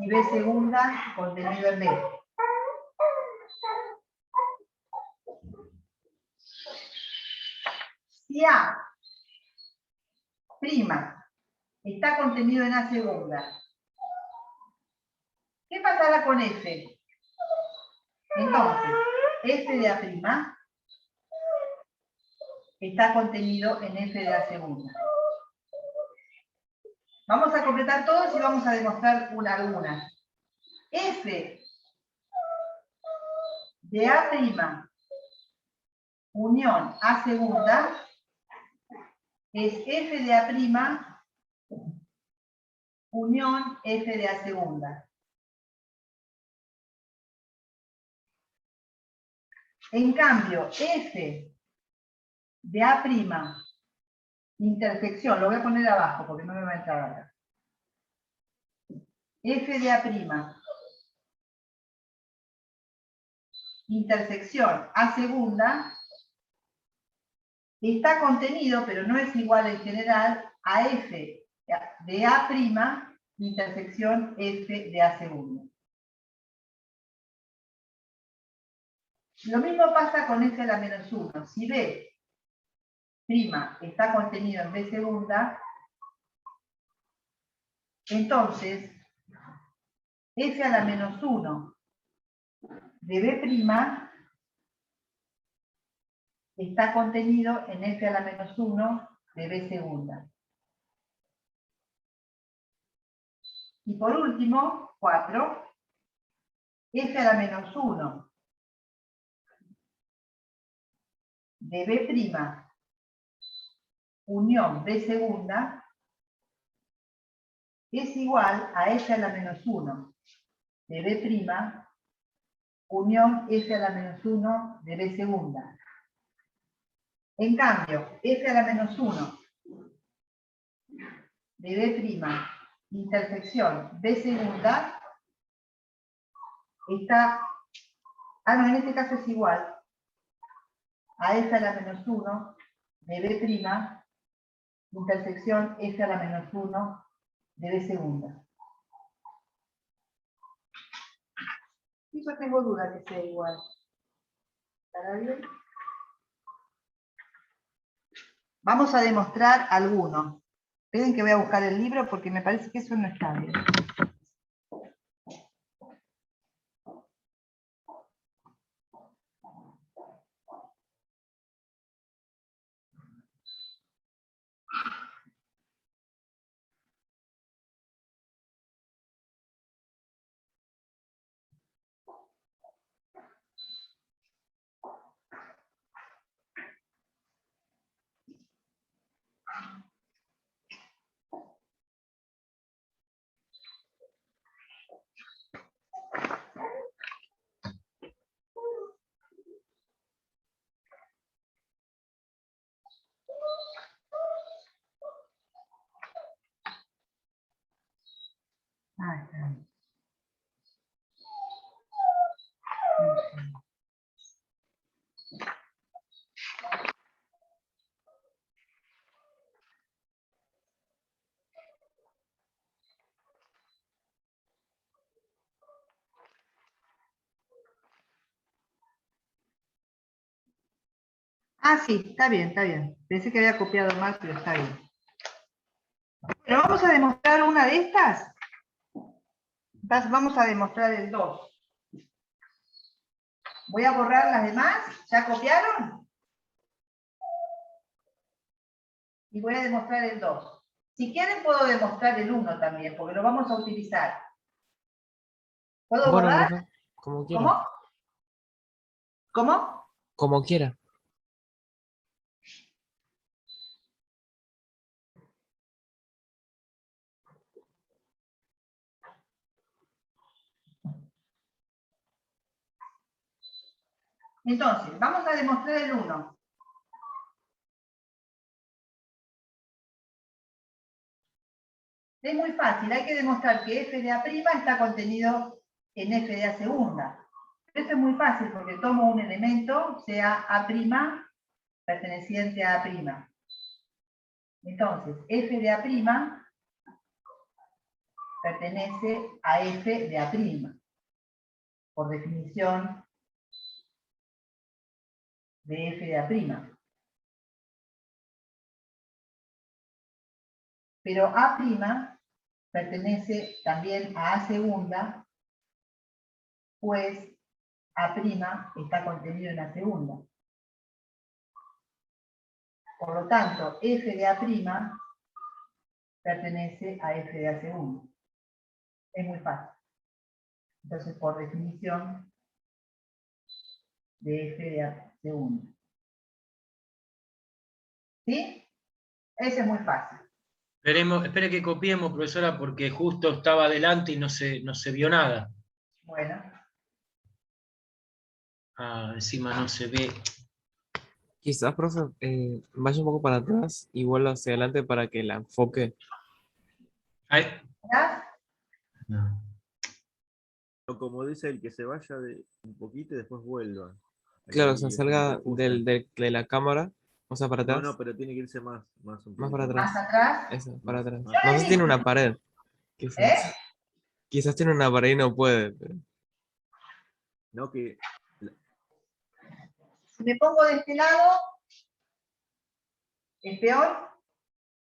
y B segunda contenido en B. Si A' está contenido en A segunda, ¿qué pasará con F? Entonces, F de A' está contenido en F de A segunda. Vamos a completar todos y vamos a demostrar algunas. F de A' unión A segunda es F de A' unión F de A segunda. En cambio, F de A', intersección, lo voy a poner abajo porque no me va a entrar acá. F de A', intersección A segunda, está contenido, pero no es igual en general, a F de A', intersección F de A segunda. Lo mismo pasa con F a la menos 1. Si B' está contenido en B segunda, entonces F a la menos 1 de B' está contenido en F a la menos 1 de B segunda. Y por último, 4, F a la menos 1 de B' unión B segunda es igual a F a la menos 1 de B' unión F a la menos 1 de B segunda. En cambio, F a la menos 1 de B' intersección B segunda está, en este caso es igual a F a la menos 1 de B' intersección F a la menos 1 de B segunda. Y yo tengo duda que sea igual. ¿Estará bien? Vamos a demostrar algunos. Esperen que voy a buscar el libro porque me parece que eso no está bien. Ah, está bien. Ah, sí, está bien, está bien. Pensé que había copiado mal, pero está bien. Pero vamos a demostrar una de estas. Vamos a demostrar el 2. Voy a borrar las demás. ¿Ya copiaron? Y voy a demostrar el 2. Si quieren puedo demostrar el 1 también, porque lo vamos a utilizar. ¿Puedo Bueno, borrar? profe, como quiera. ¿Cómo? ¿Cómo? Como quiera. Entonces, vamos a demostrar el 1. Es muy fácil, hay que demostrar que f de A' está contenido en f de A segunda. Esto es muy fácil porque tomo un elemento, sea A' perteneciente a A'. Entonces, f de A' pertenece a f de A'. Por definición de f de A'. Pero A' pertenece también a A segunda, pues A' está contenido en A segunda. Por lo tanto, f de A' pertenece a f de A segunda. Es muy fácil. Entonces, por definición de f de A segunda. ¿Sí? Ese es muy fácil. Espere que copiemos, profesora, porque justo estaba adelante y no se vio nada. Bueno. Ah, encima no se ve. Quizás, profe, vaya un poco para atrás y vuelva hacia adelante para que la enfoque. Ahí. ¿Ya? No. O como dice el que se vaya de un poquito y después vuelva. Claro, Ahí se es como salga confuso. de la cámara, o sea, para atrás. No, pero tiene que irse más un Más poquito para Más atrás. atrás. Eso, para atrás. más. No sé si tiene una pared. Quizás. ¿Eh? Quizás tiene una pared y no puede. Pero... No, que Si me pongo de este lado, ¿es peor?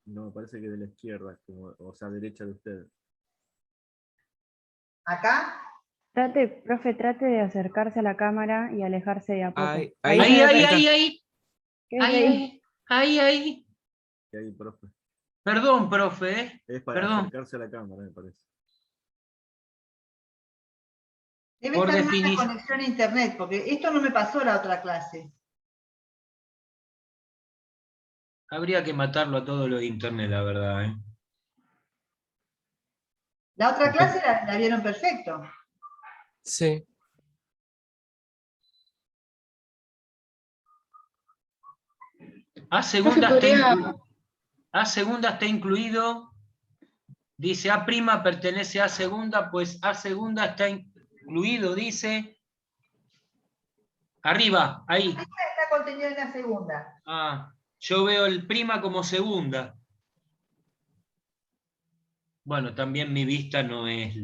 no, me parece que de la izquierda, como, o sea, derecha de usted. Acá. Profe, trate de acercarse a la cámara y alejarse de a poco. Ahí, Ahí ahí, se ve Ahí, perfecto. ahí. ¿Qué es ahí? Ahí. Y ahí, profe. Perdón, profe, ¿eh? Es para Perdón. acercarse a la cámara, me parece. Debe Por estar mal la definición. conexión a internet, porque esto no me pasó la otra clase. Habría que matarlo a todo lo de internet, la verdad, ¿eh? La otra clase la vieron perfecto. sí. A segunda está incluido. Dice A' pertenece a segunda, pues A segunda está incluido, dice. Arriba, ahí. Está contenido en la segunda. Ah, yo veo el prima como segunda. Bueno, también mi vista no es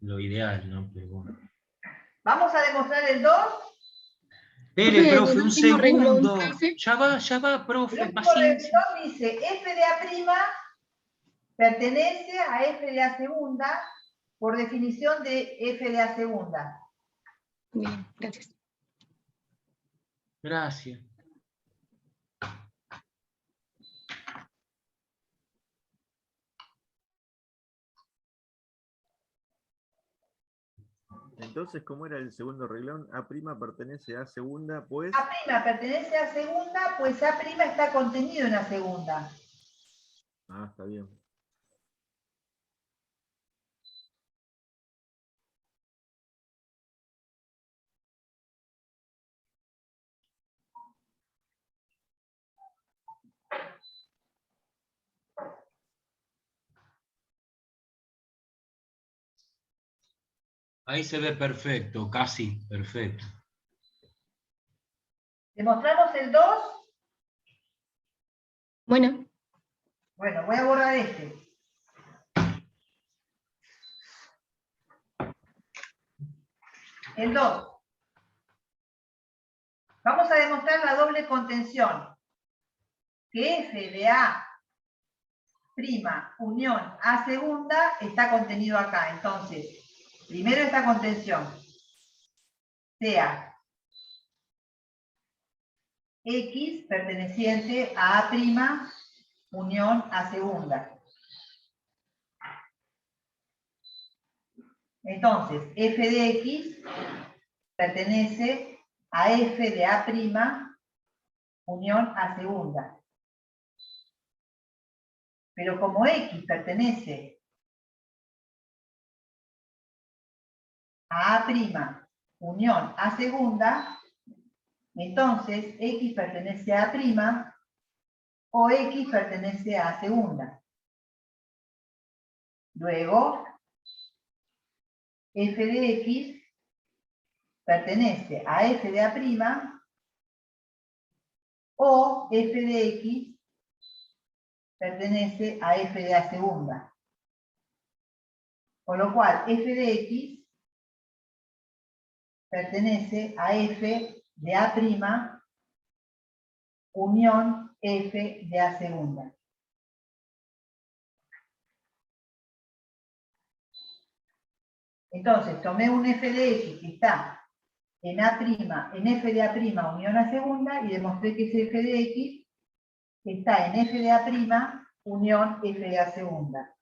lo ideal, ¿no? Pero bueno. Vamos a demostrar el 2. Espere, profe, el un último renglón, segundo. profe. Ya va, profe, El último paciencia. renglón dice f de A' pertenece a f de A segunda por definición de f de A segunda. Bien, gracias. Gracias. Entonces, ¿cómo era el segundo reglón? A' pertenece a segunda, pues. A' pertenece a segunda, pues A' está contenido en la segunda. Ah, está bien. Ahí se ve perfecto, casi perfecto. ¿Demostramos el 2? Bueno, Bueno, voy a borrar este. El 2. Vamos a demostrar la doble contención. Que f de A' unión A segunda está contenido acá. Entonces, primero esta contención sea X perteneciente a A' unión A segunda. Entonces, f de X pertenece a f de A' unión A segunda. Pero como X pertenece a A' unión A segunda, entonces X pertenece a A' o X pertenece a A segunda. Luego, f de X pertenece a f de A' o f de X pertenece a f de A segunda. Con lo cual, f de X pertenece a f de A' unión f de A segunda. Entonces, tomé un f de X que está en f de A' unión A segunda y demostré que ese f de X está en f de A' unión f de A segunda.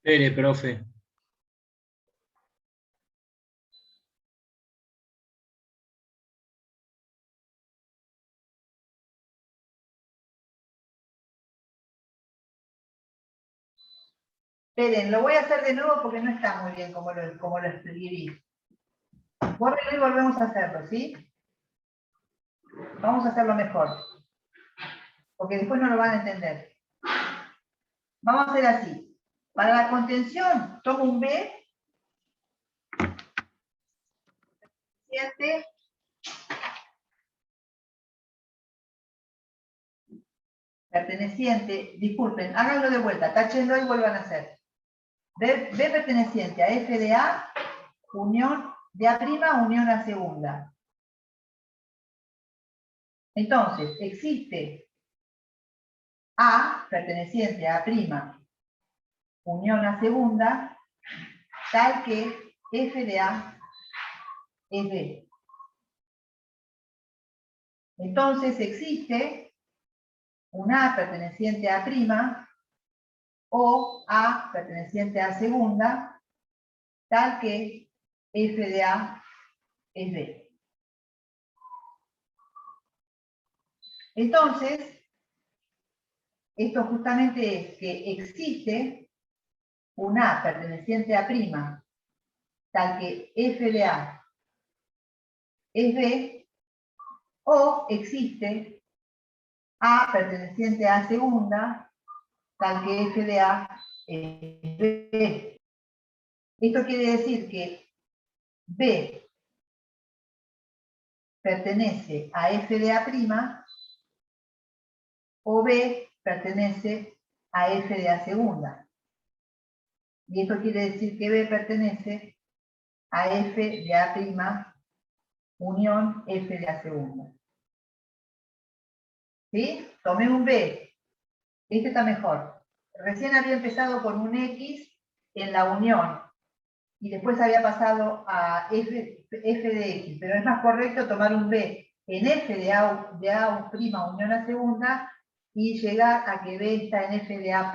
Espere, profe. Esperen, lo voy a hacer de nuevo porque no está muy bien como lo escribí. Bórrenlo y volvemos a hacerlo, ¿sí? Vamos a hacerlo mejor. Porque después no lo van a entender. Vamos a hacer así. Para la contención, tomo un B. Perteneciente, disculpen, háganlo de vuelta, táchenlo y vuelvan a hacer. B perteneciente a f de A, unión de A' unión A segunda. Entonces, existe A perteneciente a A' unión A segunda, tal que f de A es B. Entonces, existe un A perteneciente a A' o A perteneciente a segunda, tal que f de A es B. Entonces, esto justamente es que existe un A perteneciente a A', tal que f de A es B, o existe A perteneciente a segunda, tal que f de A es B. Esto quiere decir que B pertenece a f de A' o B pertenece a f de A segunda. Y esto quiere decir que B pertenece a f de A' unión f de A segunda. ¿Sí? Tomé un B. Este está mejor. Recién había empezado con un X en la unión y después había pasado a f de X, pero es más correcto tomar un B en f de A' unión A segunda y llegar a que B está en f de A'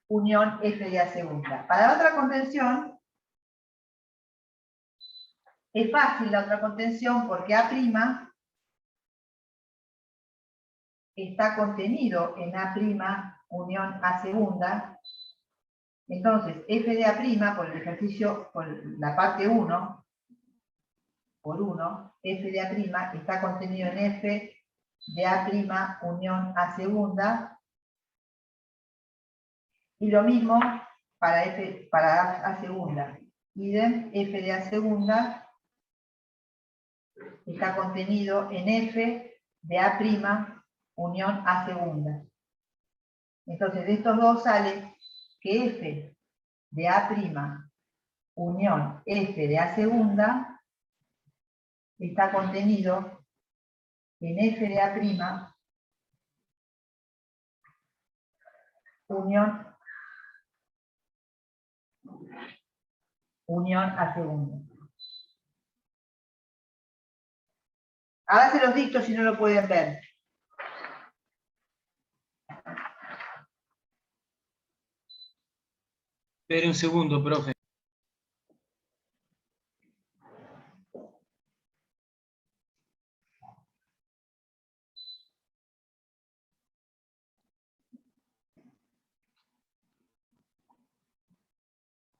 unión f de A segunda. Para la otra contención, es fácil la otra contención porque A' está contenido en A' unión A segunda. Entonces, f de A', por el ejercicio, por la parte 1, por 1, f de A' está contenido en f de A' unión A segunda. Y lo mismo para A segunda. Idem, f de A segunda está contenido en f de A' unión A segunda. Entonces, de estos dos sale que f de A' unión f de A segunda está contenido en f de A' unión a segunda. Ahora se los dicto si no lo pueden ver. Espere un segundo, profe.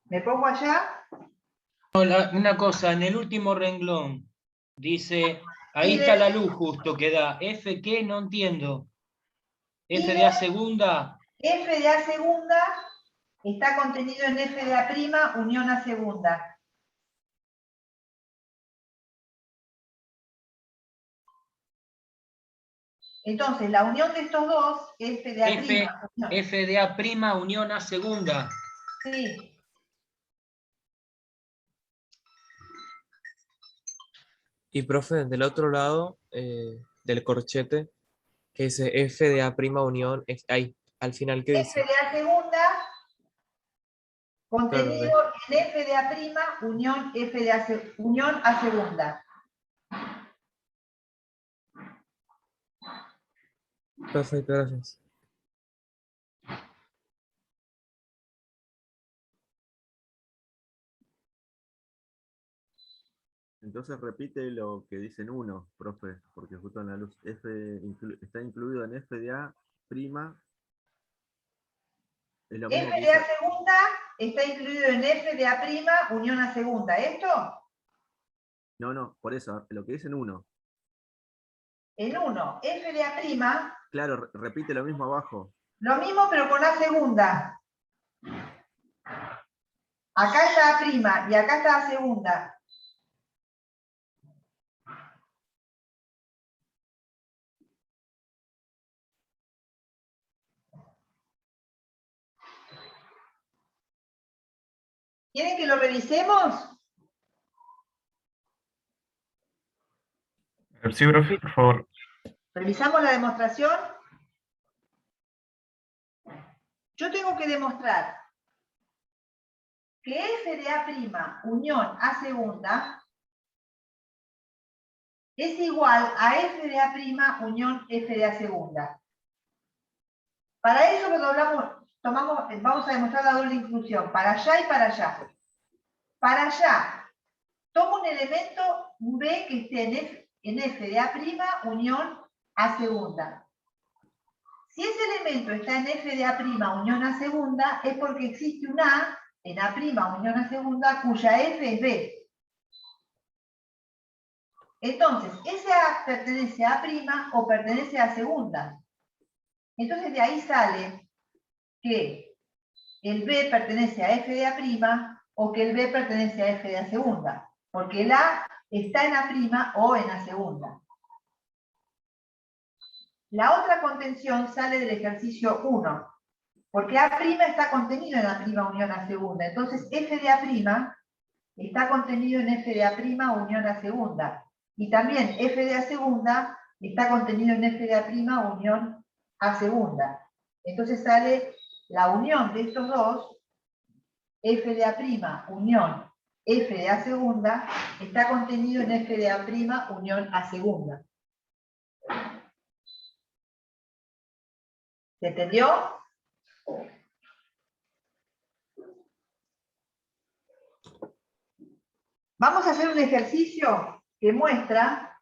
¿Me pongo allá? No, una cosa, en el último renglón, dice, ahí Sí, está la luz justo que da. ¿F qué? No entiendo. ¿F de A segunda? F de A segunda está contenido en F de A' unión A segunda. Entonces, la unión de estos dos, F de A'. F de A' unión A segunda. Sí. Y profe, del otro lado del corchete, que dice F de A' unión, ahí, al final, ¿qué F dice? de A segunda Claro, contenido en F de A' unión F de unión A segunda. perfecto, gracias. Entonces repite lo que dicen 1, profe, porque justo en la luz está incluido en F de A prima. Es lo mismo F que de A dice. segunda está incluido en F de A' unión A segunda. ¿Esto? No, por eso, lo que dicen 1. En 1, F de A', Claro, repite lo mismo abajo. lo mismo pero con A segunda. Acá está A' y acá está A segunda. ¿Quieren que lo revisemos? Sí, profe, por favor. ¿Revisamos la demostración? Yo tengo que demostrar que F de A' unión A segunda es igual a F de A' unión F de A segunda. Para eso vamos a demostrar la doble inclusión, para allá y para allá. Para allá, tomo un elemento B que esté en F de A' unión A segunda. Si ese elemento está en F de A' unión A segunda, es porque existe un A en A' unión A segunda cuya F es B. Entonces, ese A pertenece a A' o pertenece a segunda. Entonces, de ahí sale que el B pertenece a F de A' o que el B pertenece a F de A segunda. Porque el A está en A' o en A segunda. La otra contención sale del ejercicio 1, porque A' está contenido en A' unión A segunda. Entonces, F de A' está contenido en F de A' unión A segunda. Y también F de A segunda está contenido en F de A' unión A segunda. Entonces sale la unión de estos dos, F de A' unión F de A segunda, está contenido en F de A' unión A segunda. ¿Se entendió? Vamos a hacer un ejercicio que muestra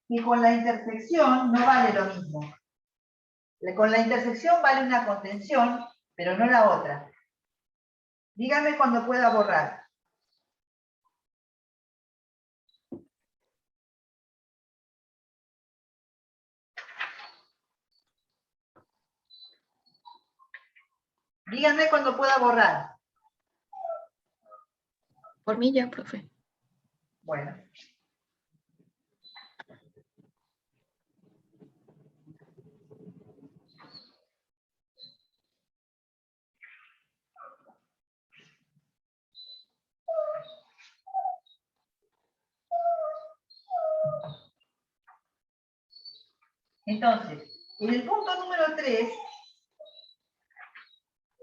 que con la intersección no vale lo mismo. Con la intersección vale una contención, pero no la otra. Dígame cuando pueda borrar. Díganme cuando pueda borrar. Por mí ya, profe. Bueno. Entonces, en el punto número 3,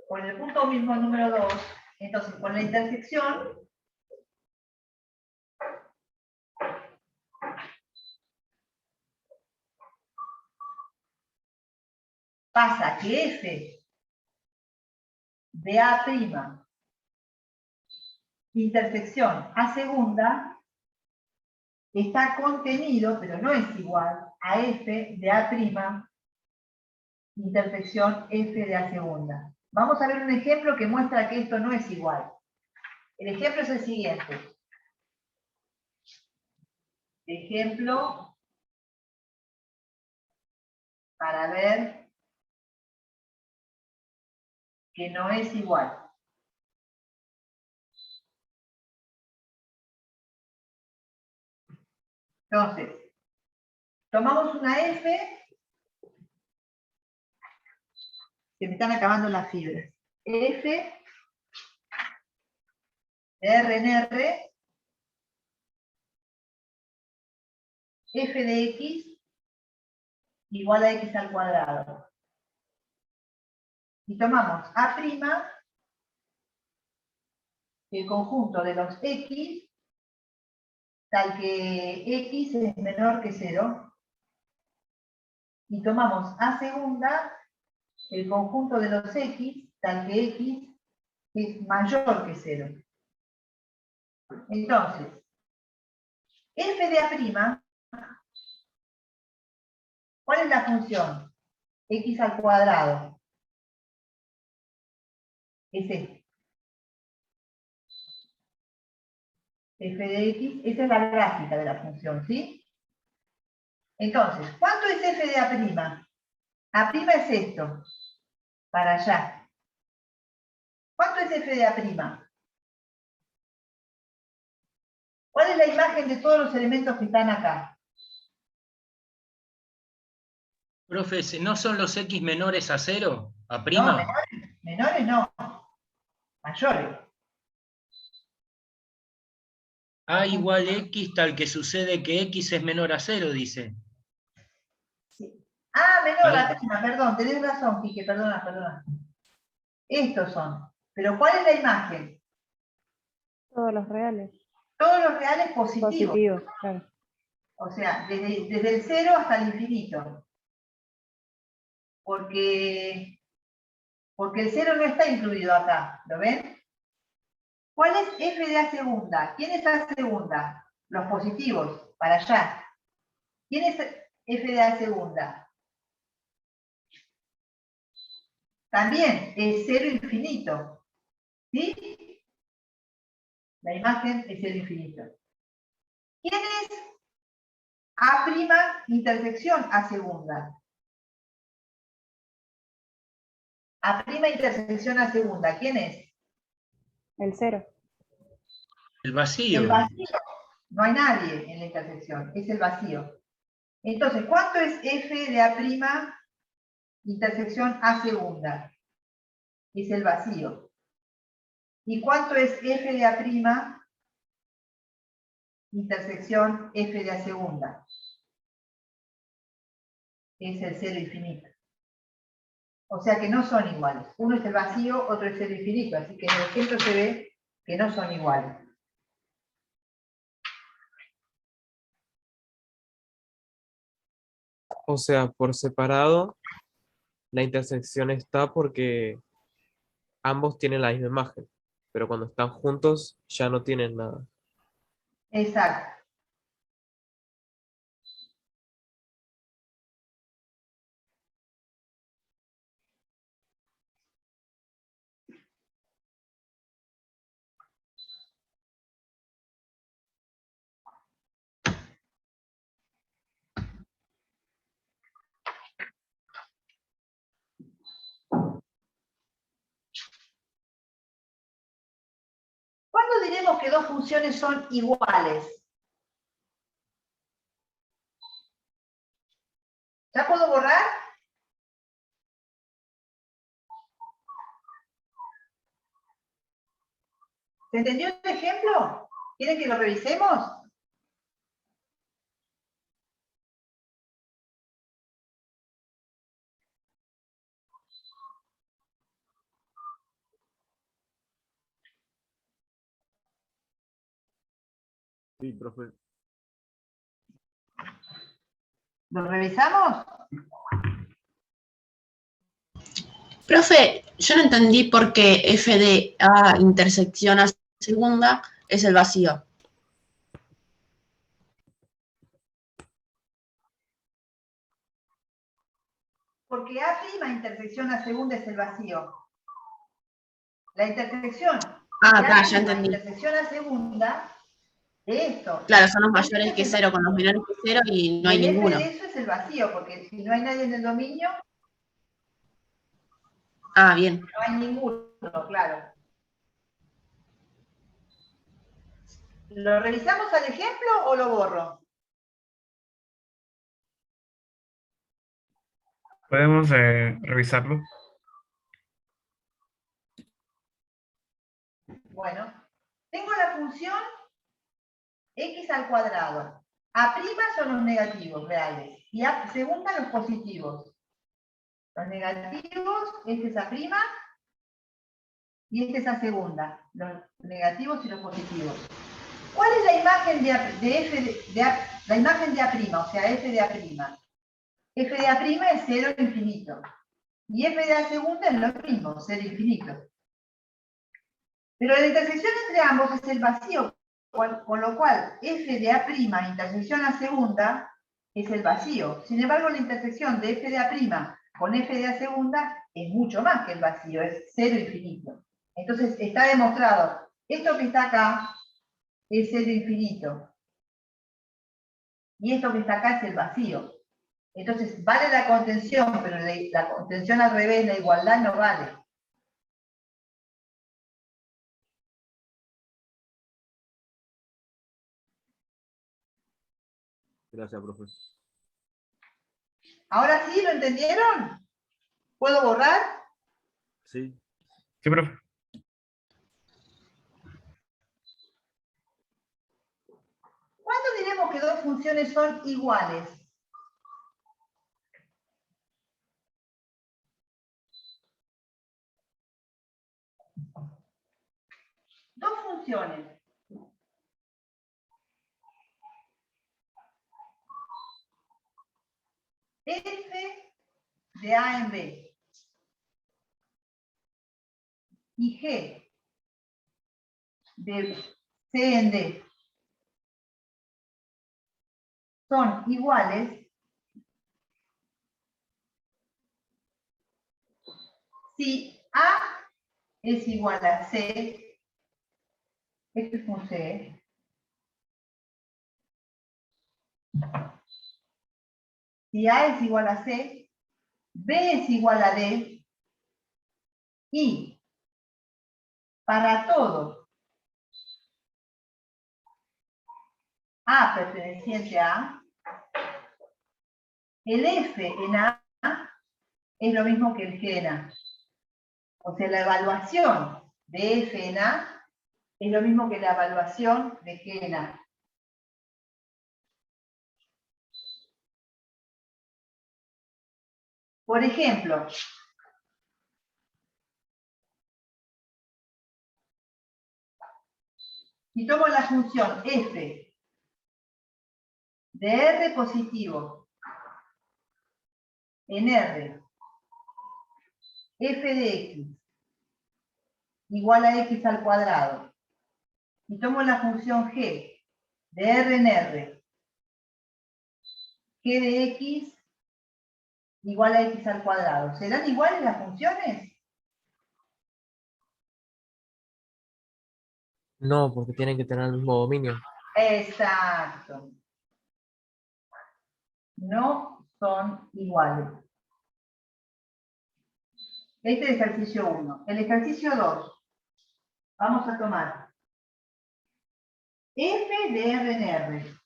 o en el punto mismo número 2, entonces con la intersección, pasa que F de A', intersección A segunda, está contenido, pero no es igual, a F de A', intersección F de A segunda. Vamos a ver un ejemplo que muestra que esto no es igual. El ejemplo es el siguiente. Ejemplo para ver que no es igual. Entonces, tomamos una F, se me están acabando las fibras. F, R en R, F de X igual a X al cuadrado. Y tomamos A', el conjunto de los X, tal que X es menor que 0. Y tomamos A segunda, el conjunto de los X, tal que X es mayor que 0. Entonces, F de A', ¿cuál es la función? X al cuadrado. Es este. F de X, esa es la gráfica de la función, ¿sí? Entonces, ¿cuánto es F de A'? A' es esto, para allá. ¿Cuánto es F de A'? ¿Cuál es la imagen de todos los elementos que están acá? Profe, ¿no son los X menores a 0? ¿A No, prima? menores no, mayores. A igual X tal que sucede que X es menor a 0, dice. Sí. Ah, menor Ahí. a prima, perdón, tenés razón, Quique, perdona. Estos son. Pero ¿cuál es la imagen? Todos los reales. Todos los reales positivos. Positivos, claro. O sea, desde el 0 hasta el infinito. Porque el 0 no está incluido acá, ¿lo ven? ¿Cuál es F de A segunda? ¿Quién es A segunda? Los positivos, para allá. ¿Quién es F de A segunda? También es 0 infinito. ¿Sí? La imagen es 0 infinito. ¿Quién es A' intersección A segunda? A' intersección A segunda, ¿quién es? El 0. El vacío. El vacío. No hay nadie en la intersección, es el vacío. Entonces, ¿cuánto es F de A' intersección A segunda? Es el vacío. ¿Y cuánto es F de A' intersección F de A segunda? Es el 0 infinito. O sea que no son iguales. Uno es el vacío, otro es el infinito. Así que en el ejemplo se ve que no son iguales. O sea, por separado, la intersección está porque ambos tienen la misma imagen, pero cuando están juntos ya no tienen nada. Exacto. ¿Cuándo diremos que dos funciones son iguales? ¿Ya puedo borrar? ¿Se entendió el ejemplo? ¿Quieren que lo revisemos? Sí, profe. ¿Lo revisamos? Profe, yo no entendí por qué f de A intersección A segunda es el vacío. Porque A' intersección A segunda es el vacío. La intersección Ah, de está, A' ya entendí. intersección A segunda de esto. Claro, son los mayores que 0 con los menores que 0 y no hay el F ninguno. de eso es el vacío, porque si no hay nadie en el dominio, Ah, bien. no hay ninguno, claro. ¿Lo revisamos al ejemplo o lo borro? ¿Podemos revisarlo? Bueno, tengo la función x al cuadrado. A' son los negativos reales y A segunda los positivos. Los negativos, este es A' y este es A segunda. Los negativos y los positivos. ¿Cuál es la imagen la imagen de A', o sea, f de A'? F de A' es 0 infinito. Y f de A segunda es lo mismo, 0 infinito. Pero la intersección entre ambos es el vacío, con lo cual f de A' intersección A segunda es el vacío. Sin embargo, la intersección de f de A' con f de A segunda es mucho más que el vacío, es 0 infinito. Entonces está demostrado, esto que está acá es 0 infinito. Y esto que está acá es el vacío. Entonces vale la contención, pero la contención al revés, la igualdad no vale. Gracias, profe. ¿Ahora sí lo entendieron? ¿Puedo borrar? Sí. Sí, profe. ¿Cuándo diremos que dos funciones son iguales? Dos funciones. F de A en B y G de C en D son iguales si A es igual a C, esto es un C, si A es igual a C, B es igual a D, y para todo A perteneciente a A, el F en A es lo mismo que el G en A. O sea, la evaluación de F en A es lo mismo que la evaluación de G en A. Por ejemplo, si tomo la función f de R positivo en R, f de x igual a x al cuadrado, y tomo la función g de R en R, g de x igual a x al cuadrado, ¿serán iguales las funciones? No, porque tienen que tener el mismo dominio. Exacto. No son iguales. Este es el ejercicio 1. El ejercicio 2. Vamos a tomar f de R en R.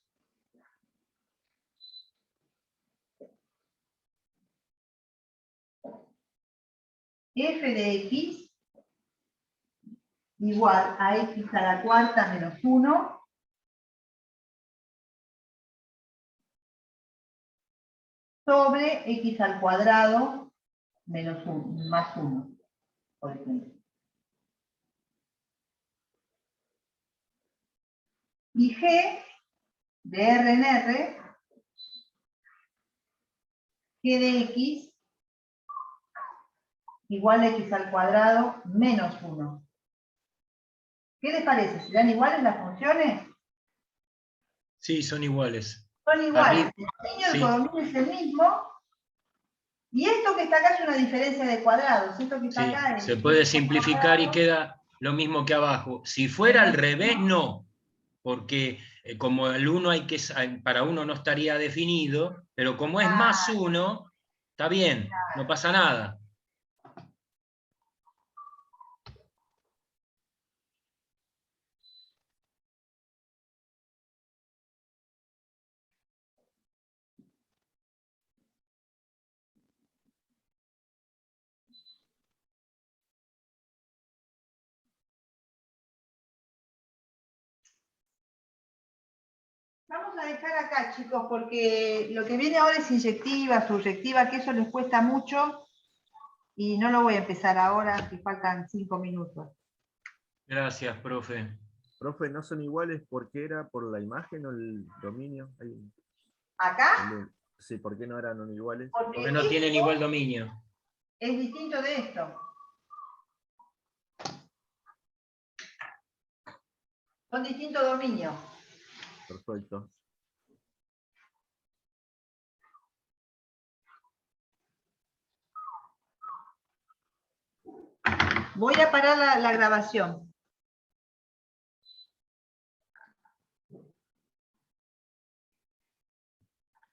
F de x igual a x a la cuarta menos 1 sobre x al cuadrado menos 1, más 1, por ejemplo. Y G de R en R, G de X igual a X al cuadrado menos 1. ¿Qué les parece? ¿Serán iguales las funciones? Sí, son iguales. Son iguales. Arriba, El dominio del sí. codominio es el mismo. Y esto que está acá es una diferencia de cuadrados. Esto que está Sí, acá es se puede X simplificar y cuadrado. queda lo mismo que abajo. Si fuera al revés, no, porque como el 1 para 1 no estaría definido, pero como es más 1, está bien, no pasa nada. Vamos a dejar acá, chicos, porque lo que viene ahora es inyectiva, subyectiva, que eso les cuesta mucho y no lo voy a empezar ahora, que faltan 5 minutos. Gracias, profe. Profe, ¿no son iguales porque era por la imagen o el dominio? ¿Acá? Sí, ¿por qué no eran iguales? Porque no tienen esto igual dominio. es distinto de esto. Son distintos dominios. Perfecto. Voy a parar la grabación.